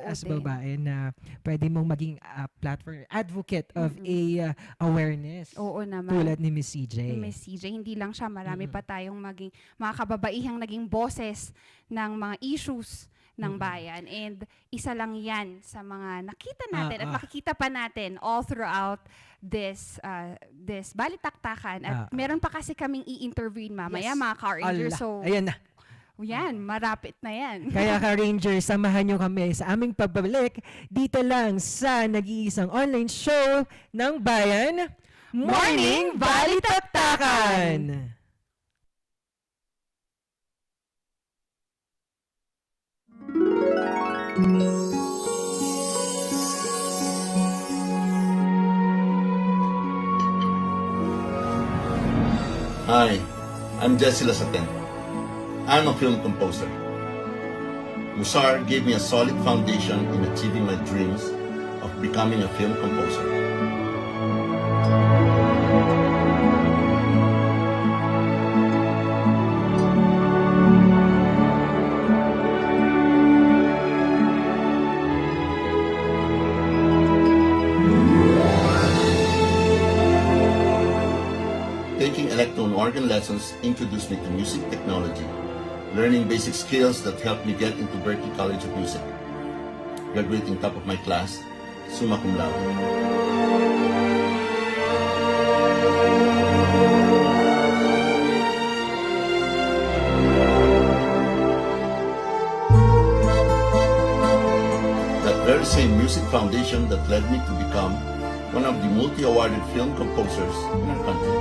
as din. babae na pwede mong maging platform, advocate of a awareness. Oo naman. Tulad ni Miss CJ. Miss CJ, hindi lang siya, marami pa tayong mga kababaihang naging boses ng mga issues ng bayan. And isa lang yan sa mga nakita natin at makikita pa natin all throughout this Balitaktakan. At meron pa kasi kaming i-interviewin mamaya, mga car rangers. So, ayan na. yan, marapit na yan. Kaya ka-Rangers, samahan nyo kami sa aming pagbabalik dito lang sa nag-iisang online show ng bayan, Morning Balitaktakan! Hi, I'm Jesse Lasaten. I'm a film composer. Musar gave me a solid foundation in achieving my dreams of becoming a film composer. Taking electron organ lessons introduced me to music technology, learning basic skills that helped me get into Berklee College of Music. Graduating top of my class, summa cum laude. That very same music foundation that led me to become one of the multi-awarded film composers in our country.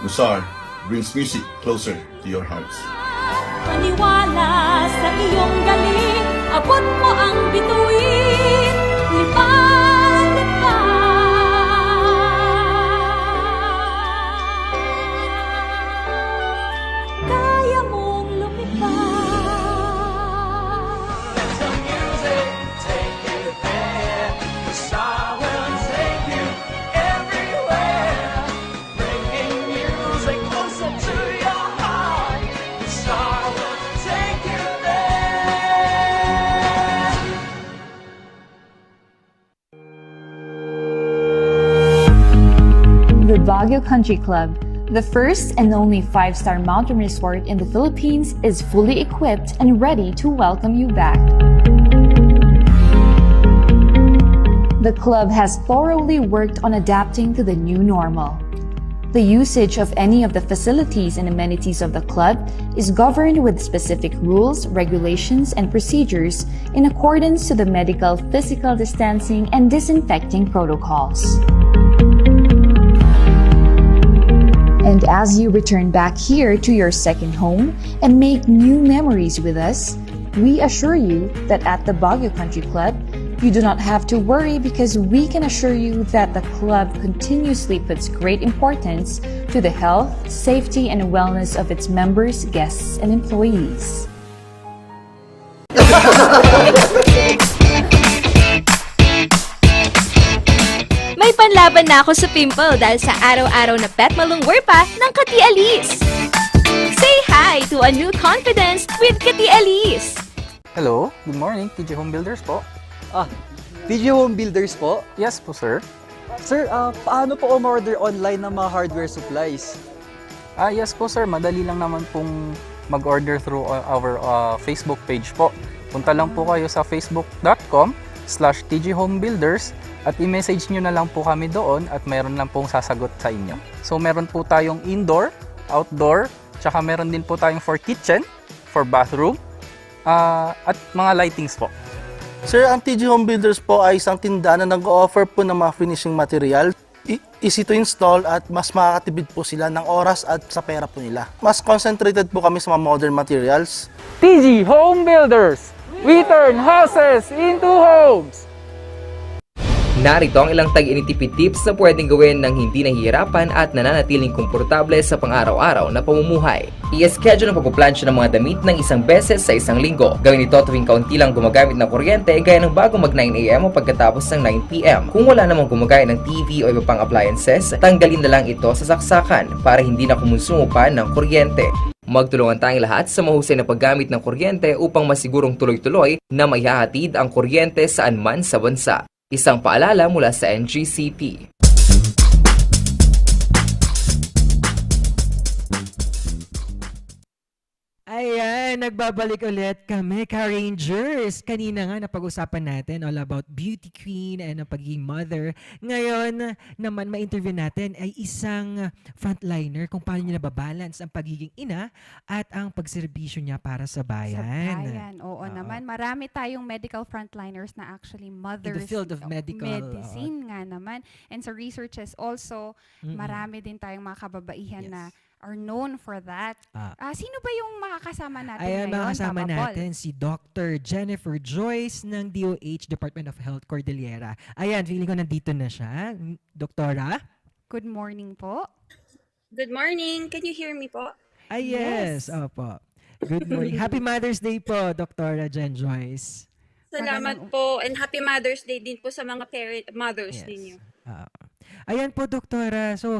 Musar brings music closer to your hearts. Maniwala sa iyong galing, abot mo ang bituin, lipad-lipad. Baguio Country Club, the first and only 5-star mountain resort in the Philippines, is fully equipped and ready to welcome you back. The club has thoroughly worked on adapting to the new normal. The usage of any of the facilities and amenities of the club is governed with specific rules, regulations, and procedures in accordance to the medical, physical distancing, and disinfecting protocols. And as you return back here to your second home and make new memories with us, we assure you that at the Baguio Country Club, you do not have to worry because we can assure you that the club continuously puts great importance to the health, safety, and wellness of its members, guests, and employees. May panlaban na ako sa pimple dahil sa araw-araw na pet malungwer pa ng Kati Alice. Say hi to a new confidence with Kati Alice. Hello, good morning, TG Home Builders po. TG Home Builders po? Yes po, sir. Sir, paano po umorder online ng mga hardware supplies? Yes po, sir. Madali lang naman pong mag-order through our Facebook page po. Punta lang po kayo sa facebook.com/tghomebuilders at i-message nyo na lang po kami doon at meron lang pong sasagot sa inyo. So, meron po tayong indoor, outdoor, tsaka meron din po tayong for kitchen, for bathroom, at mga lightings po. Sir, ang TG Home Builders po ay isang tindahan na nag-offer po ng mga finishing material. Easy to install at mas makakatipid po sila ng oras at sa pera po nila. Mas concentrated po kami sa mga modern materials. TG Home Builders, we turn houses into homes! Narito ang ilang tag-initipid tips na pwedeng gawin ng hindi nahihirapan at nananatiling komportable sa pang-araw-araw na pamumuhay. I-schedule ang pagpuplansya ng mga damit ng isang beses sa isang linggo. Gawin ito tuwing kaunti lang gumagamit ng kuryente gaya ng bago mag 9 AM o pagkatapos ng 9 PM. Kung wala namang gumagaya ng TV o iba pang appliances, tanggalin na lang ito sa saksakan para hindi na kumonsumo pa ng kuryente. Magtulungan tayong lahat sa mahusay na paggamit ng kuryente upang masigurong tuloy-tuloy na maihahatid ang kuryente saan man sa bansa. Isang paalala mula sa NGCP. Ayan, nagbabalik ulit kami, Ka-Rangers. Kanina nga napag-usapan natin all about beauty queen and ang pagiging mother. Ngayon naman ma-interview natin ay isang frontliner kung paano niya nababalance ang pagiging ina at ang pagserbisyo niya para sa bayan. Sa bayan, oo naman. Marami tayong medical frontliners na actually mothers. In the field of medicine nga naman. And sa researches also, marami din tayong mga kababaihan na are known for that. Sino ba yung makakasama natin ngayon, makakasama Papa natin Paul? si Dr. Jennifer Joyce ng DOH Department of Health Cordillera. Ayan, feeling ko nandito na siya. Doktora? Good morning po. Good morning. Can you hear me po? Yes. Opo. Good morning. Happy Mother's Day po, Dr. Jen Joyce. Salamat po. And happy Mother's Day din po sa mga mothers ninyo. Ayan po, Doktora. So,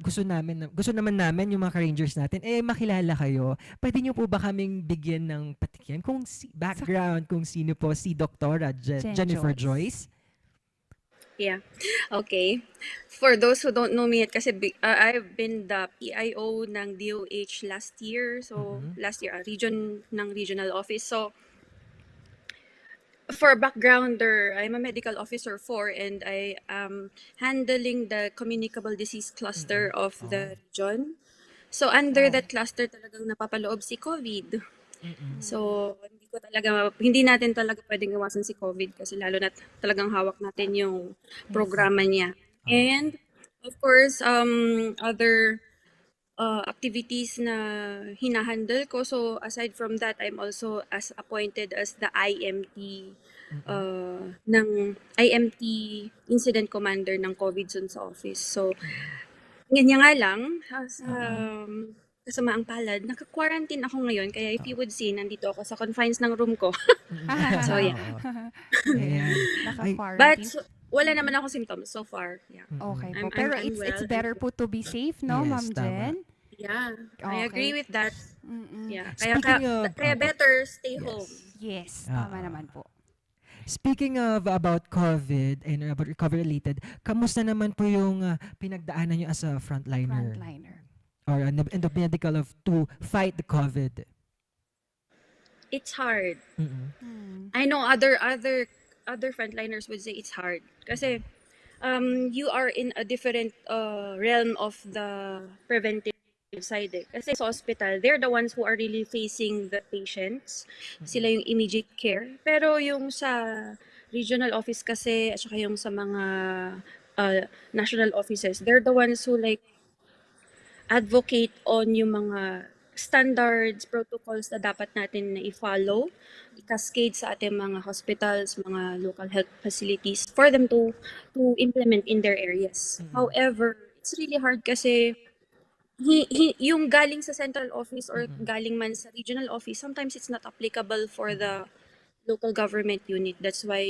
gusto naman namin yung mga Ka-Rangers natin, makilala kayo. Pwede niyo po ba kaming bigyan ng patikim kung background kung sino po si Doktora Jennifer Joyce? Yeah. Okay. For those who don't know me yet, kasi I've been the PIO ng DOH last year. So, last year, regional office. So, for backgrounder, I'm a medical officer and I am handling the communicable disease cluster of the region. So under that cluster talagang napapaloob si COVID. So hindi natin talaga pwedeng iwasan si COVID kasi lalo na talagang hawak natin yung programa niya. And of course, other activities na hinahandle ko. So aside from that, I'm also appointed as the IMT ng IMT Incident Commander ng COVID zone sa office. So ganyan nga lang sa kasamaang palad, naka-quarantine ako ngayon. Kaya if you would see, nandito ako sa confines ng room ko. So yeah. But wala naman ako symptoms so far. Yeah. Okay po. Pero it's better po to be safe, no, Ma'am Jen? Yeah, I agree with that. Yeah. Speaking Kaya better stay home. Yes, tama naman po. Speaking of about COVID and about recovery-related, kamusta naman po yung pinagdaanan niyo as a frontliner? Or in the medical of to fight the COVID? It's hard. Mm-mm. I know other frontliners would say it's hard kasi you are in a different realm of the preventive side. Kasi sa hospital, they're the ones who are really facing the patients. Sila yung immediate care. Pero yung sa regional office kasi at saka yung sa mga national offices, they're the ones who like advocate on yung mga standards, protocols na dapat natin na i-follow, i-cascade sa ating mga hospitals, mga local health facilities for them to implement in their areas. However, it's really hard kasi yung galing sa central office or galing man sa regional office, sometimes it's not applicable for the local government unit. That's why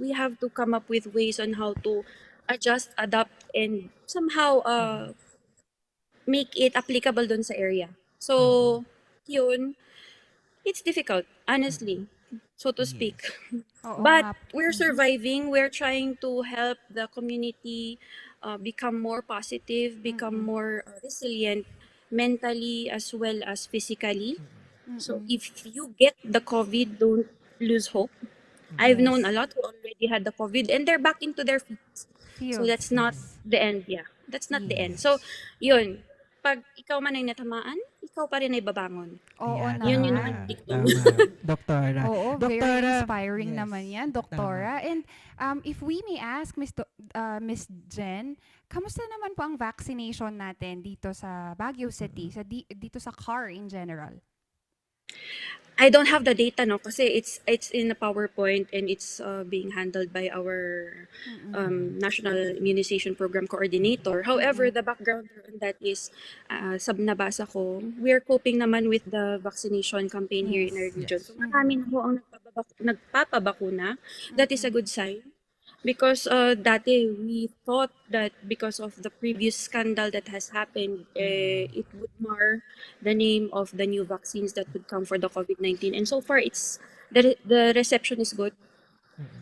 we have to come up with ways on how to adjust, adapt, and somehow make it applicable dun sa area. So, yun, it's difficult, honestly, so to speak. But we're surviving. We're trying to help the community become more positive, become more resilient mentally as well as physically. So if you get the COVID, don't lose hope. I've known a lot who already had the COVID and they're back into their feet. So that's not the end. Yeah, that's not the end. So, yun. Pag ikaw man ay natamaan, ikaw pa rin ay babangon. Oo Yun yung naman. diktum. Doktora. Oo, very Doktora. inspiring naman yan, Doktora. And if we may ask, Miss Jen, kamusta naman po ang vaccination natin dito sa Baguio City, dito sa CAR in general? I don't have the data no kasi it's in a PowerPoint and it's being handled by our National Immunization Program Coordinator. However, the background on that is sa nabasa ko, we're coping naman with the vaccination campaign here in our region. So marami na ho ang nagpapabakuna. That is a good sign. Because dati we thought that because of the previous scandal that has happened, it would mar the name of the new vaccines that would come for the COVID-19. And so far, it's the reception is good.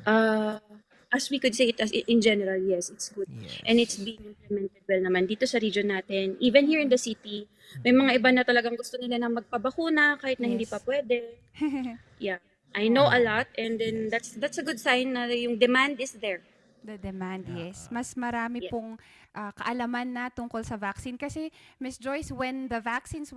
As we could say it as in general, yes, it's good. And it's being implemented well naman dito sa region natin. Even here in the city, may mga iba na talagang gusto nila na magpabakuna kahit na hindi pa pwede. Yeah. I know a lot and then that's a good sign na yung demand is there. The demand, yes. Mas marami pong kaalaman na tungkol sa vaccine kasi Miss Joyce, when the vaccines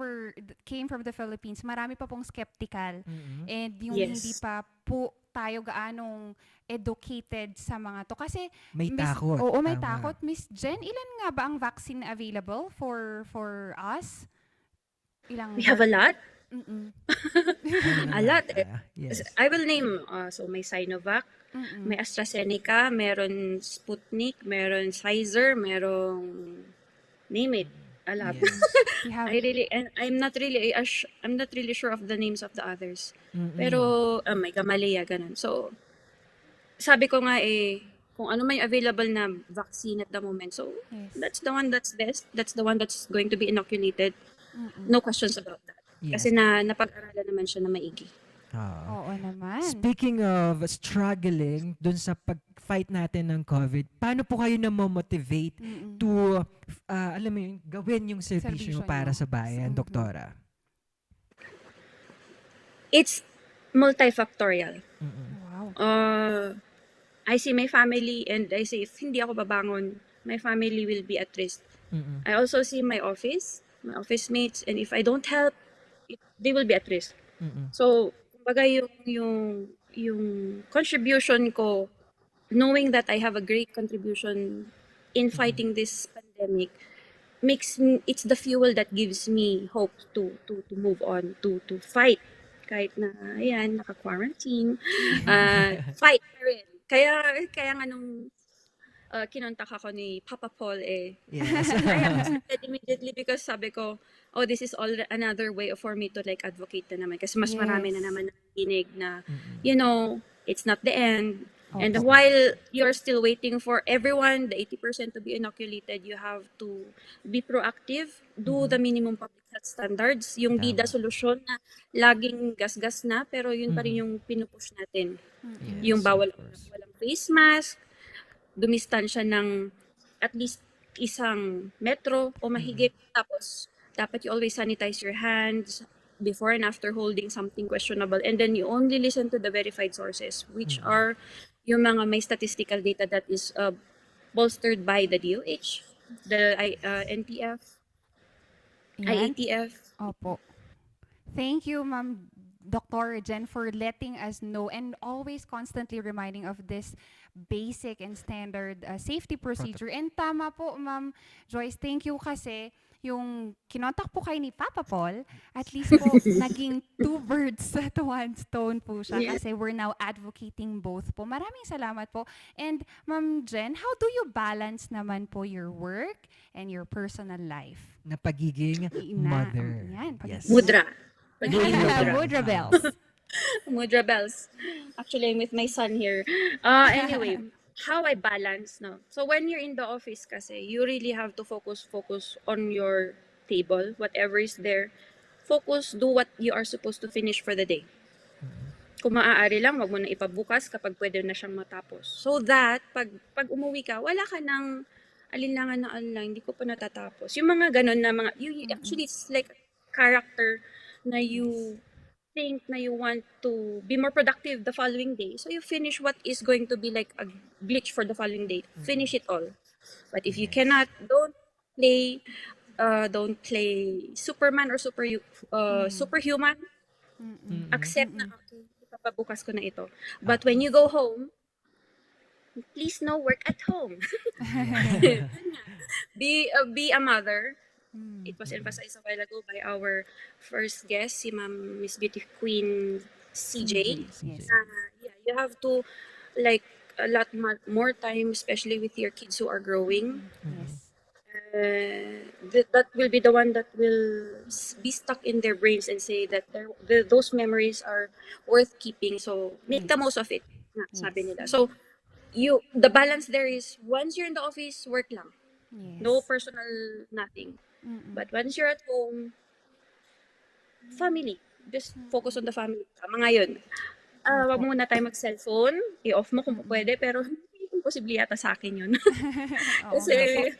came from the Philippines, marami pa pong skeptical. And yung hindi pa po tayo gaanong educated sa mga to kasi may takot. Oo, may takot. Miss Jen, ilan nga ba ang vaccine available for us? We have a lot. A lot. Yes. I will name so may Sinovac, may AstraZeneca, meron Sputnik, meron Pfizer, meron name it. A lot. I'm not really sure of the names of the others. Pero may Gamaleya ganun. So sabi ko nga kung ano may available na vaccine at the moment. So that's the one that's best. That's the one that's going to be inoculated. No questions about that. Yes. Kasi napag-aralan naman siya na maigi. Oo naman. Speaking of struggling dun sa pag-fight natin ng COVID, paano po kayo na-motivate to, alam mo yun, gawin yung servisyo para sa bayan, Doktora? It's multifactorial. Wow. I see my family and I say, if hindi ako babangon, my family will be at risk. I also see my office mates, and if I don't help, they will be at risk. So, kumbaga yung contribution ko, knowing that I have a great contribution in fighting this pandemic, it's the fuel that gives me hope to move on, to fight. Kahit na, ayan, naka-quarantine, fight pa rin. Kaya nga nung kinontak ako ni Papa Paul Yes. I accepted immediately because sabi ko, this is all another way for me to like advocate na naman kasi mas marami na naman nakikinig na, you know, it's not the end. And Opo. while you're still waiting for everyone, the 80% to be inoculated, you have to be proactive, do the minimum public health standards, yung bida solusyon na laging gasgas na, pero yun pa rin yung pinupush natin. Yung bawal walang face mask, dumistansya ng at least isang metro o mahigit, tapos dapat you always sanitize your hands before and after holding something questionable, and then you only listen to the verified sources, which are yung mga may statistical data that is bolstered by the DOH, the NTF, Yan. IATF. Opo. Thank you, Ma'am Dr. Jen, for letting us know and always constantly reminding of this basic and standard safety procedure. And tama po, Ma'am Joyce, thank you kasi yung kinontak po kayo ni Papa Paul, at least po naging two birds at one stone po siya kasi we're now advocating both po. Maraming salamat po. And Ma'am Jen, how do you balance naman po your work and your personal life? Na pagiging mother. Yan, Yes. Mudra. Mudra bells. Mudra bells. Actually, I'm with my son here. Anyway, how I balance, no? So when you're in the office kasi, you really have to focus on your table, whatever is there. Focus, do what you are supposed to finish for the day. Kung maaari lang, wag mo na ipabukas kapag pwede na siyang matapos. So that, pag umuwi ka, wala ka ng alinlangan na hindi ko pa natatapos. Yung mga ganon na mga, actually, it's like character na you think na you want to be more productive the following day. So you finish what is going to be like a glitch for the following day. Finish it all. But if you cannot, don't play Superman or superhuman. Accept na, okay, ipapabukas ko na ito. But when you go home, please no work at home. Be a mother. It was emphasized a while ago by our first guest, si Ma'am Miss Beauty Queen CJ. Yes. You have to like a lot more time, especially with your kids who are growing. Yes. That will be the one that will be stuck in their brains and say that those memories are worth keeping. So make the most of it. Sabi nila. So the balance there is once you're in the office, work lang. Yes. No personal nothing. But once you're at home, family. Just focus on the family. Tama nga yun. Wag muna tayo mag-cellphone. I-off mo kung pwede, pero imposible yata sa akin yun. Kasi,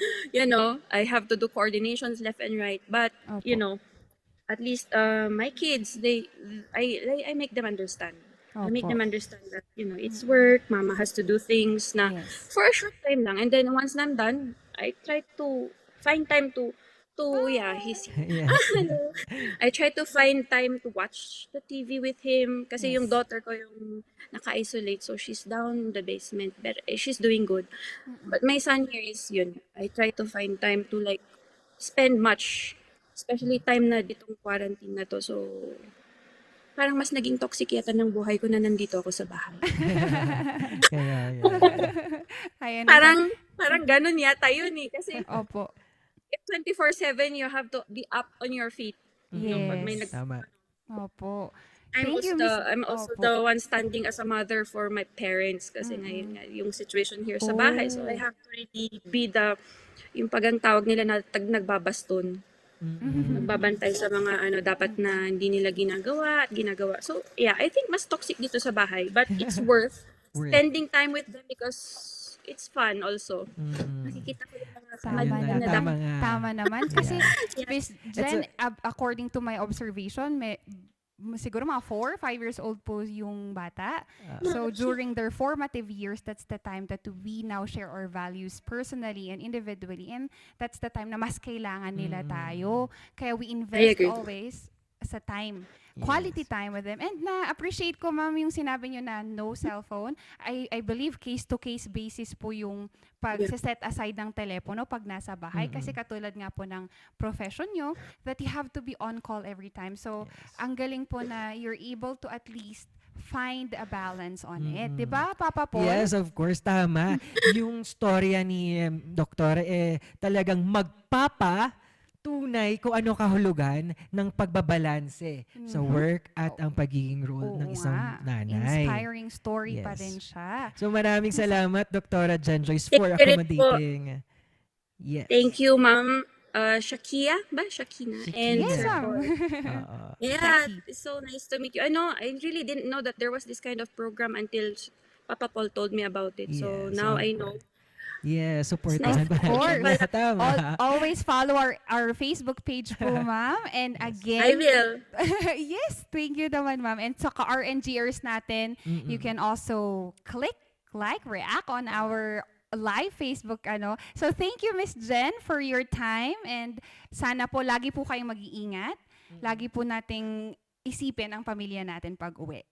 I have to do coordinations left and right. But, at least my kids, I make them understand. I make them understand that, it's work, mama has to do things na for a short time lang. And then once I'm done, I try to find time to he's hello. I try to find time to watch the TV with him kasi yung daughter ko yung naka-isolate, so she's down in the basement, but she's doing good. But my son here is I try to find time to like spend much, especially time na ditong quarantine na to, so parang mas naging toxic yata ng buhay ko na nandito ako sa bahay. Parang ganun yata yun kasi Opo. if 24/7 you have to be up on your feet. Yes. Tama. Opo. I'm also the one standing as a mother for my parents kasi ngayon yung situation here sa bahay. So I have to really be yung pagang tawag nila na nagbabaston. Nagbabantay sa mga dapat na hindi nila ginagawa. So I think mas toxic dito sa bahay, but it's worth spending time with them because it's fun also. Nakikita ko yung mga Tama naman. Kasi, Miss Jen, according to my observation, siguro mga 4, 5 years old po yung bata. So, during their formative years, that's the time that we now share our values personally and individually. And that's the time na mas kailangan nila tayo. Kaya we invest always sa time. Quality time with them. And na-appreciate ko, ma'am, yung sinabi nyo na no cellphone. I believe case-to-case basis po yung pag-set aside ng telepono pag nasa bahay. Kasi katulad nga po ng profession nyo, that you have to be on call every time. So, ang galing po na you're able to at least find a balance on it. Diba, Papa Paul? Yes, of course. Tama. Yung storya ni Doktora, talagang magpapa tunay kung ano kahulugan ng pagbabalanse sa work at ang pagiging role ng isang nanay. Inspiring story pa Yes. din siya. So maraming salamat, Dr. Jen Joyce, for Thank you rin po. accommodating. Yes. Thank you, Ma'am Shekinah. And Yes, Sir ma'am. Paul. Oo. Yeah, it's so nice to meet you. I really didn't know that there was this kind of program until Papa Paul told me about it. So Yes, now of I know. Yeah, support Of course. Tama. Always follow our Facebook page po, ma'am. And again, I will. Yes, thank you naman, ma'am. And sa RNGers natin, you can also click, like, react on our live Facebook So thank you, Miss Jen, for your time, and sana po lagi po kayong mag-iingat. Lagi po nating isipin ang pamilya natin pag uwi.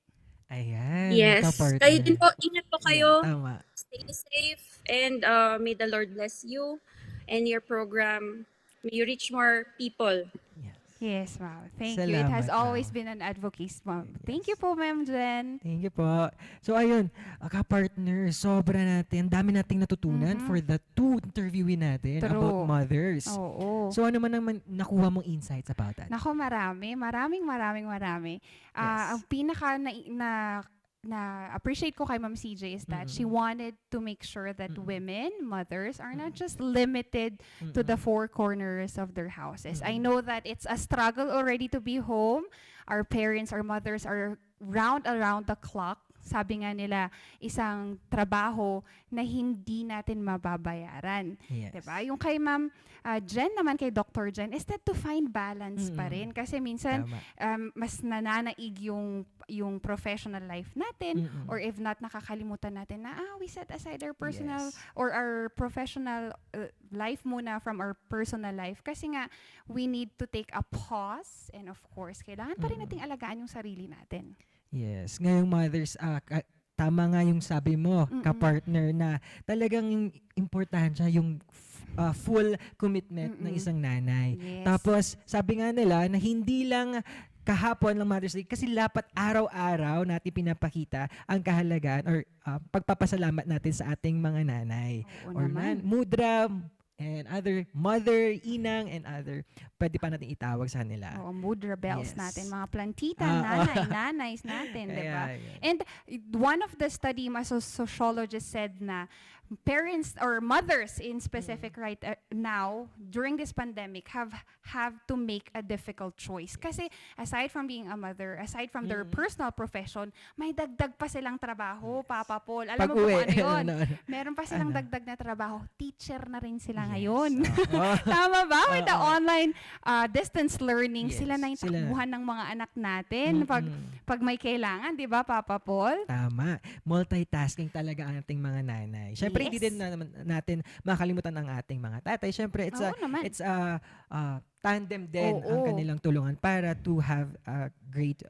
Ayan. Yes. kapartner. Kayo din po, ingat po kayo. Tama. Stay safe, and may the Lord bless you and your program. May you reach more people. Yes, ma'am. Thank you. It has Salamat, always been an advocacy, ma'am. Thank you po, Ma'am Jen. Thank you po. So ayun, ka-partner, sobra natin, dami nating natutunan for the 2 interviewee natin True. about mothers. Oo. So ano naman nakuha mong insights about that? Nako, marami. Ang pinaka na appreciate ko kay Ma'am CJ is that she wanted to make sure that women, mothers, are not just limited to the 4 corners of their houses. I know that it's a struggle already to be home. Our parents, our mothers are around the clock. Sabi nga nila, isang trabaho na hindi natin mababayaran. Yes. Diba? Yung kay Ma'am Jen naman, kay Dr. Jen, is that to find balance pa rin. Kasi minsan, mas nananaig yung professional life natin, or if not, nakakalimutan natin na, we set aside our personal or our professional life muna from our personal life. Kasi nga, we need to take a pause, and of course, kailangan pa rin nating alagaan yung sarili natin. Yes. Ngayong mothers, tama nga yung sabi mo, ka-partner, na talagang importansya yung full commitment ng isang nanay. Yes. Tapos, sabi nga nila na hindi lang kahapon ng Mother's Day, kasi dapat araw-araw natin pinapakita ang kahalagaan or pagpapasalamat natin sa ating mga nanay. Oo naman. Mudra, and other mother, inang, and other, pwede pa natin itawag sa kanila. Oo, mudra bells natin, mga plantita, nanays natin, di ba? And one of the study, mga sociologist said na parents or mothers in specific right now during this pandemic have to make a difficult choice. Kasi aside from being a mother, aside from their personal profession, may dagdag pa silang trabaho, Papa Paul. Alam mo kung ano yun? Meron pa silang dagdag na trabaho. Teacher na rin sila ngayon. Tama ba? With the online distance learning, sila na yung takbuhan ng mga anak natin pag may kailangan, di ba, Papa Paul? Tama. Multitasking talaga ang ating mga nanay. Siyempre, hindi din natin makalimutan ang ating mga tatay. Siyempre, it's a tandem din ang kanilang tulungan para to have a great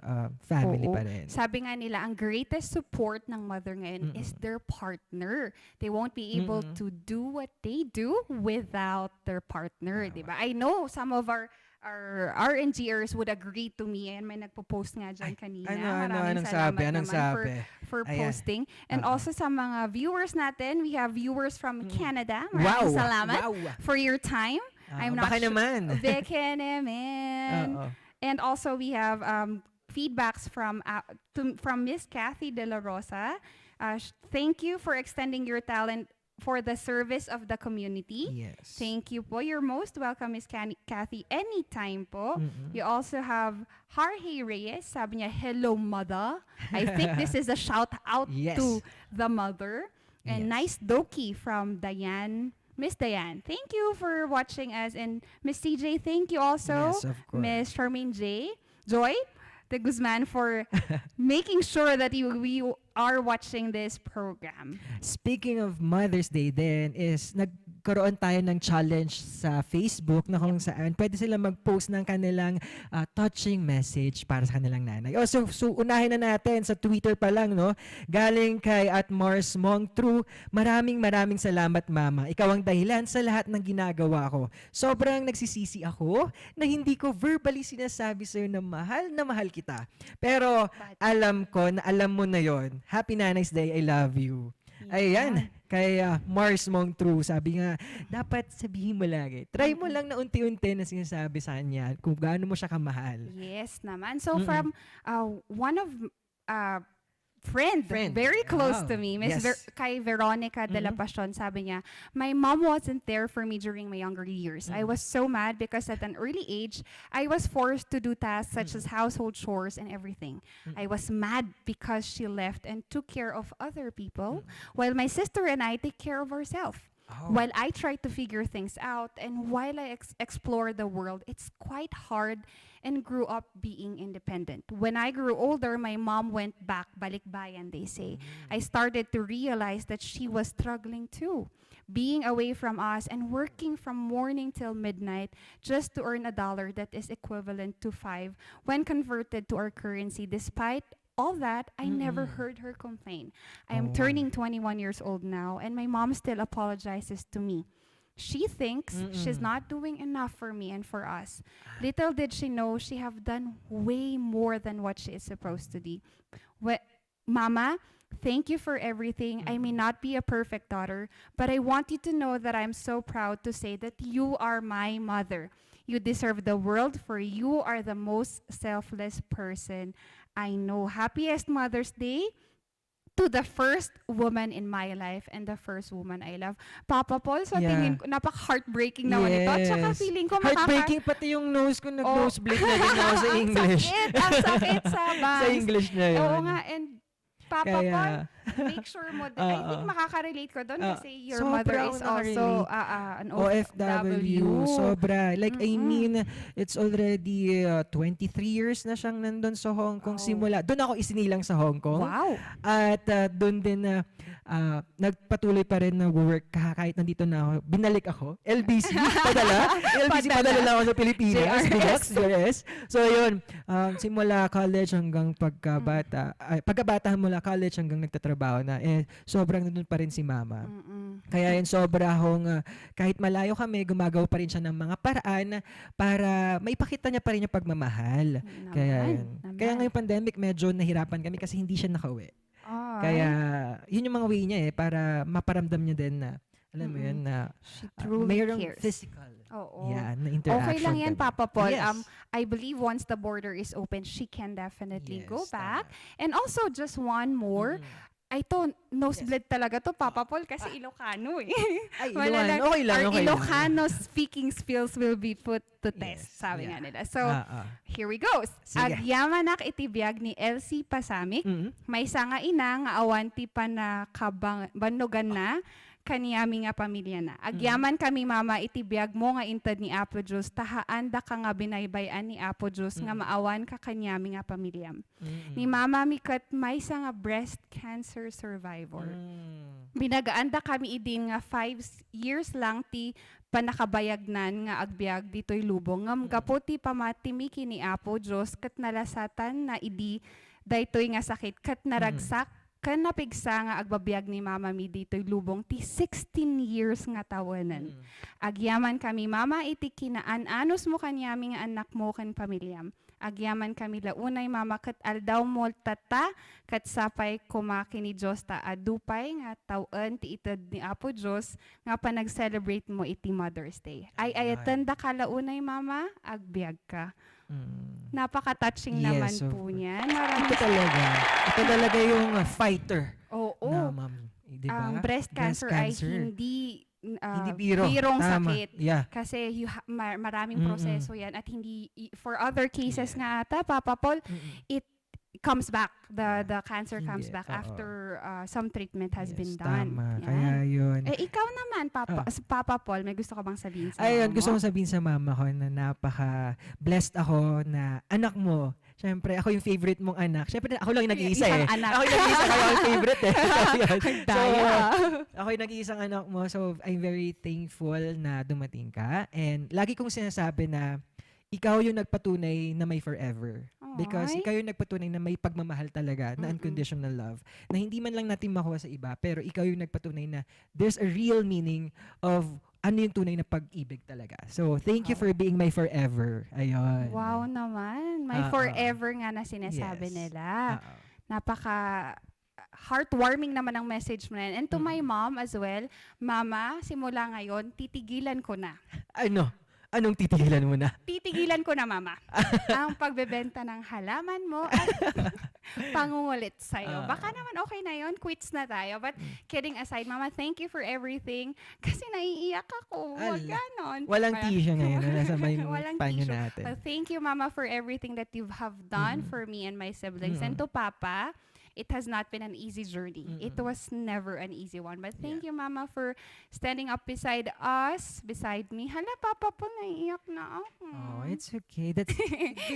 family pa rin. Sabi nga nila, ang greatest support ng mother ngayon is their partner. They won't be able to do what they do without their partner, di ba? I know some of our RNGers would agree to me, and may nagpo-post nga dyan kanina. Maraming salamat naman for posting. And also sa mga viewers natin, we have viewers from Canada. Maraming salamat for your time. I'm not baka naman. Baka naman. And also we have feedbacks from Miss Kathy De La Rosa. Thank you for extending your talent for the service of the community. Yes. Thank you po. You're most welcome, Miss Kathy, anytime po. You also have Jorge Reyes. Sabi niya, hello, mother. I think this is a shout out to the mother. And nice doki from Diane. Miss Diane, thank you for watching us. And Miss CJ, thank you also. Yes, of course. Miss Charmaine Joy de Guzman for making sure that we are watching this program. Speaking of Mother's Day then, is nagkaroon tayo ng challenge sa Facebook na kung saan pwede sila mag-post ng kanilang touching message para sa kanilang nanay. So unahin na natin sa Twitter pa lang, no? Galing kay @MarsMongTrue. Maraming salamat, Mama. Ikaw ang dahilan sa lahat ng ginagawa ko. Sobrang nagsisisi ako na hindi ko verbally sinasabi sa'yo na mahal kita. Pero alam ko na alam mo na yon. Happy Nanay's Day, I love you. Ayan, kay Mars Mong True, sabi nga, dapat sabihin mo lagi. Try mo lang na unti-unti na sinasabi sa kanya kung gaano mo siya kamahal. Yes naman. So from one of friend, very close to me, Miss kay Veronica de la Pasion, sabi niya, my mom wasn't there for me during my younger years. I was so mad because at an early age, I was forced to do tasks such as household chores and everything. I was mad because she left and took care of other people, while my sister and I take care of ourselves. While I try to figure things out and while I explore the world, it's quite hard and grew up being independent. When I grew older, my mom went back, balikbayan they say. I started to realize that she was struggling too, being away from us and working from morning till midnight just to earn $1 that is equivalent to 5 when converted to our currency. Despite all that, I never heard her complain. I am turning 21 years old now, and my mom still apologizes to me. She thinks she's not doing enough for me and for us. Little did she know she have done way more than what she is supposed to do. Mama, thank you for everything. I may not be a perfect daughter, but I want you to know that I'm so proud to say that you are my mother. You deserve the world, for you are the most selfless person I know. Happiest Mother's Day to the first woman in my life and the first woman I love. Papa Paul, so tingin ko, napaka-heartbreaking naman ito. At saka feeling ko heartbreaking, pati yung nose ko nag-nosebleed na din ako sa English. Ang sakit sa bangs. Sa English na yun. Oo nga, and Papa Paul, make sure mo, I think makaka-relate ko doon kasi your mother is also an OFW. Sobra. Like, I mean, it's already 23 years na siyang nandun sa Hong Kong simula. Doon ako isinilang sa Hong Kong. Wow. At doon din nagpatuloy pa rin na work kahit nandito na ako. Binalik ako. LBC, padala. LBC, padala lang ako sa Pilipinas. JRS. So, yun. Simula college hanggang pagkabata mula college hanggang nagtatrabaho na, sobrang nandun pa rin si mama. Kaya yun, sobra akong, kahit malayo kami, gumagawa pa rin siya ng mga paraan para maipakita niya pa rin yung pagmamahal. Kaya yun. Kaya ngayong pandemic, medyo nahirapan kami kasi hindi siya nakauwi. Kaya, yun yung mga way niya para maparamdam niya din na, alam mo yun, na mayroong physical. Na interaction. Okay lang yan, Papa Paul. Yes. I believe once the border is open, she can definitely go back. And also, just one more, ito, nosebleed talaga to, Papa Paul, kasi Ilocano eh. Ay, Ilocano. Okay lang, our Ilocano speaking skills will be put to test, sabi nga nila. So, here we go. Agyamanak itibiyag ni LC Pasamik, may sanga ina nga awanti pa na kabanugan na, kaniyami nga pamilya na. Agyaman kami, Mama, itibiyag mo nga intad ni Apo Diyos, tahaanda ka nga binaybayan ni Apo Diyos, nga maawan ka kaniyami nga pamilya. Ni Mama Mikat, may nga breast cancer survivor. Binagaanda kami idin nga 5 years lang ti panakabayagnan nga agbyag dito'y lubong. Ngam kaputi pamatimiki ni Apo Diyos, kat nalasatan na idi daytoy nga sakit, kat naragsak, kan napigsa nga agbabiyag ni Mama mi dito'y lubong ti 16 years nga tawanan. Agyaman kami, Mama, iti kinaan-anos mo kanyami nga anak mo kan pamilyam. Agyaman kami launay, Mama, kat aldaw mo tata, kat sapay kumaki ni Diyos ta adupay nga taon ti itad ni Apo Diyos nga pa nag-celebrate mo iti Mother's Day. Ay ayatan da ka launay, Mama, agbyag ka. Napaka-touching naman po niyan. Ito talaga yung fighter. Oo. Na, ma'am. Diba? Breast cancer ay hindi birong sakit. Yeah. Kasi maraming proseso yan. At hindi, for other cases nga ata, Papa Paul, it comes back. The cancer comes back after some treatment has been done. Tama. Kaya yun. Ikaw naman, Papa Paul, may gusto ka bang sabihin sa mama mo? Gusto kong sabihin sa mama ko na napaka-blessed ako na anak mo. Siyempre, ako yung favorite mong anak. Siyempre, ako lang yung nag-iisa Anak. Ako yung nag-iisa, kaya ako yung favorite So, ako yung nag-iisang anak mo. So, I'm very thankful na dumating ka. And lagi kong sinasabi na ikaw yung nagpatunay na may forever. Because ikaw yung nagpatunay na may pagmamahal talaga, na unconditional love, na hindi man lang natin makuha sa iba, pero ikaw yung nagpatunay na there's a real meaning of ano yung tunay na pag-ibig talaga. So, thank you for being my forever. Ayun. Wow naman. My forever nga na sinasabi nila. Napaka heartwarming naman ang message mo na yan. And to my mom as well, Mama, simula ngayon, titigilan ko na. Ano? Anong titigilan mo na? Titigilan ko na, Mama. Ang pagbebenta ng halaman mo at pangungulit sa'yo. Baka naman okay na yon, quits na tayo. But kidding aside, Mama, thank you for everything. Kasi naiiyak ako. Huwag ganon. Walang tissue ngayon. Nasa may Walang panyo tissue. natin. Well, thank you, Mama, for everything that you have done for me and my siblings. And to Papa, it has not been an easy journey. It was never an easy one. But thank you, Mama, for standing up beside us, beside me. Hala, Papa po, naiiyak na ako. Oh, it's okay. That's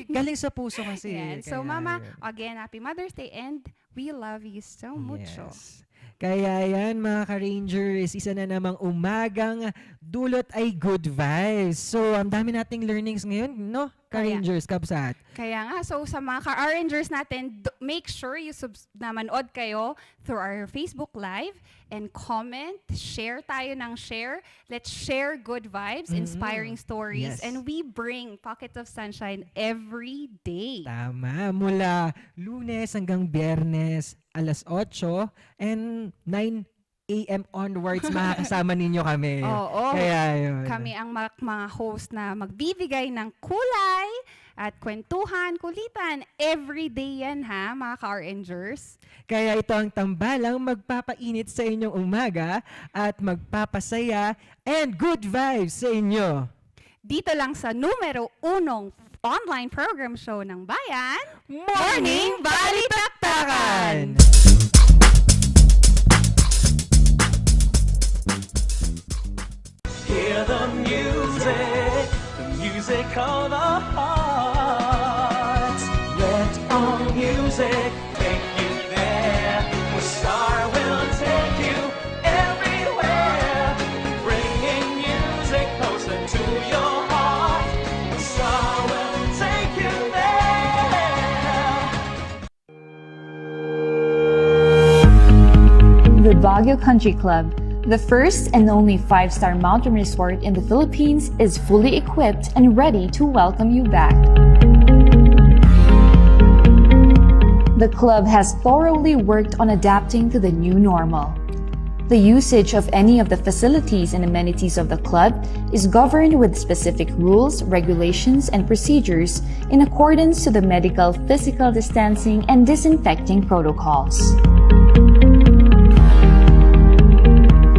galing sa puso kasi. Yan. So, Kaya Mama, yun. again, Happy Mother's Day and we love you so much. Yes. Kaya yan mga ka-Rangers, isa na namang umagang dulot ay good vibes. So, ang dami nating learnings ngayon, no? Ka-Rangers, kabsat. Kaya nga, so sa mga ka-Rangers natin, make sure you na manood kayo through our Facebook Live and comment, share tayo ng share. Let's share good vibes, inspiring stories, Yes. and we bring Pockets of Sunshine every day. Tama. Mula Lunes hanggang Biyernes, alas 8 and 9 a.m. onwards, makakasama ninyo kami. Oo. Kaya yun. Kami ang mga host na magbibigay ng kulay at kwentuhan, kulitan. Everyday yan ha, mga ka-Rangers. Kaya ito ang tambalang magpapainit sa inyong umaga at magpapasaya and good vibes sa inyo. Dito lang sa numero 1 online program show ng Bayan, Morning Balitaktakan! Hear the music of the heart. Let all music take you there. The star will take you everywhere, bringing music closer to your heart. The star will take you there. The Baguio Country Club, the first and only 5-star mountain resort in the Philippines, is fully equipped and ready to welcome you back. The club has thoroughly worked on adapting to the new normal. The usage of any of the facilities and amenities of the club is governed with specific rules, regulations, and procedures in accordance to the medical, physical distancing, and disinfecting protocols.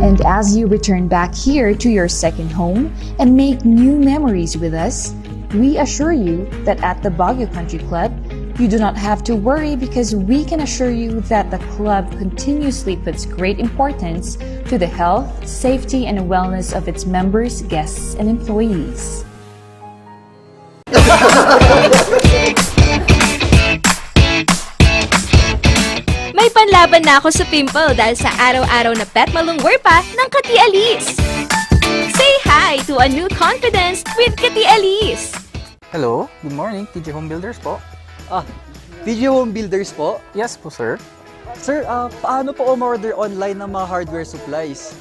And as you return back here to your second home and make new memories with us, we assure you that at the Baguio Country Club, you do not have to worry because we can assure you that the club continuously puts great importance to the health, safety, and wellness of its members, guests, and employees. May panlaban na ako sa pimple dahil sa araw-araw na pet malungwer pa ng Kati Alice. Say hi to a new confidence with Kati Alice. Hello, good morning, TG Home Builders po. TG Home Builders po? Yes po, sir. Sir, paano po umorder online ng mga hardware supplies?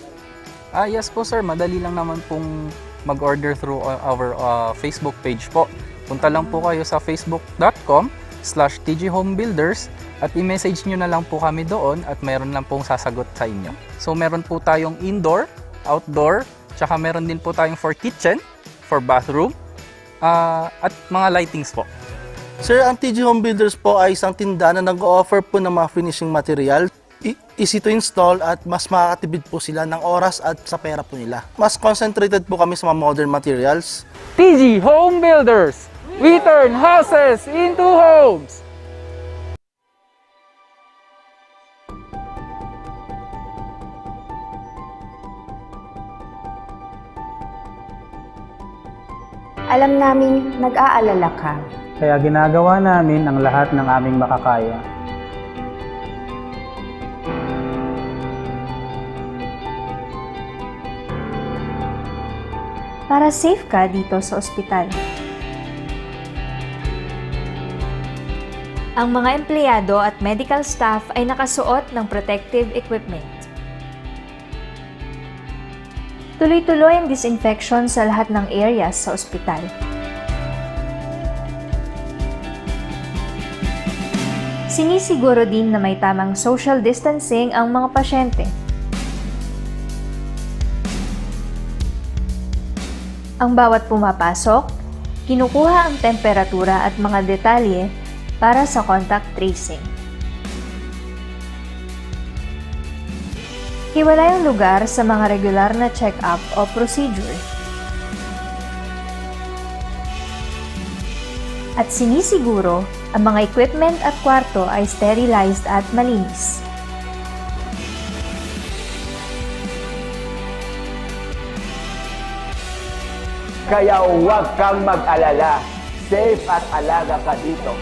Yes po, sir. Madali lang naman pong mag-order through our Facebook page po. Punta lang po kayo sa facebook.com/tghomebuilders at i-message nyo na lang po kami doon at meron lang pong sasagot sa inyo. So meron po tayong indoor, outdoor, tsaka meron din po tayong for kitchen, for bathroom, at mga lightings po. Sir, ang TG Home Builders po ay isang tindahan na nag-offer po ng mga finishing material. Easy to install at mas makakatipid po sila ng oras at sa pera po nila. Mas concentrated po kami sa mga modern materials. TG Home Builders, we turn houses into homes. Alam naming nag-aalala ka. Kaya ginagawa namin ang lahat ng aming makakaya. Para safe ka dito sa ospital. Ang mga empleyado at medical staff ay nakasuot ng protective equipment. Tuloy-tuloy ang disinfection sa lahat ng areas sa ospital. Sinisiguro din na may tamang social distancing ang mga pasyente. Ang bawat pumapasok, kinukuha ang temperatura at mga detalye para sa contact tracing. Hiwalay ang lugar sa mga regular na check-up o procedure. At sinisiguro, ang mga equipment at kwarto ay sterilized at malinis. Kaya huwag kang mag-alala. Safe at alaga ka dito.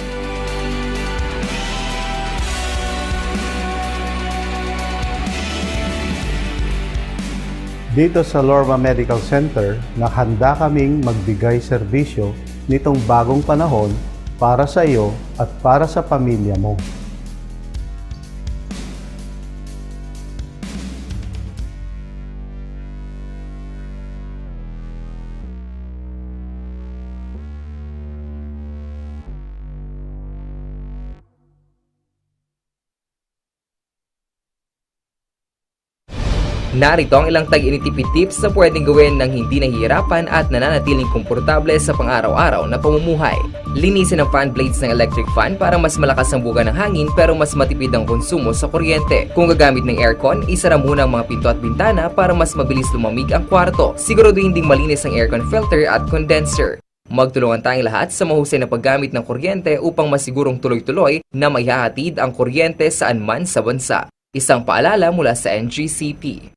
Dito sa Lorma Medical Center, nakahanda kaming magbigay serbisyo nitong bagong panahon para sa iyo at para sa pamilya mo. Narito ang ilang tag-initipid tips na pwedeng gawin ng hindi nahihirapan at nananatiling komportable sa pang-araw-araw na pamumuhay. Linisin ang fan blades ng electric fan para mas malakas ang buga ng hangin pero mas matipid ang konsumo sa kuryente. Kung gagamit ng aircon, isara muna ang mga pinto at bintana para mas mabilis lumamig ang kwarto. Siguraduhin ding malinis ang aircon filter at condenser. Magtulungan tayong lahat sa mahusay na paggamit ng kuryente upang masigurong tuloy-tuloy na maihahatid ang kuryente saan man sa bansa. Isang paalala mula sa NGCP.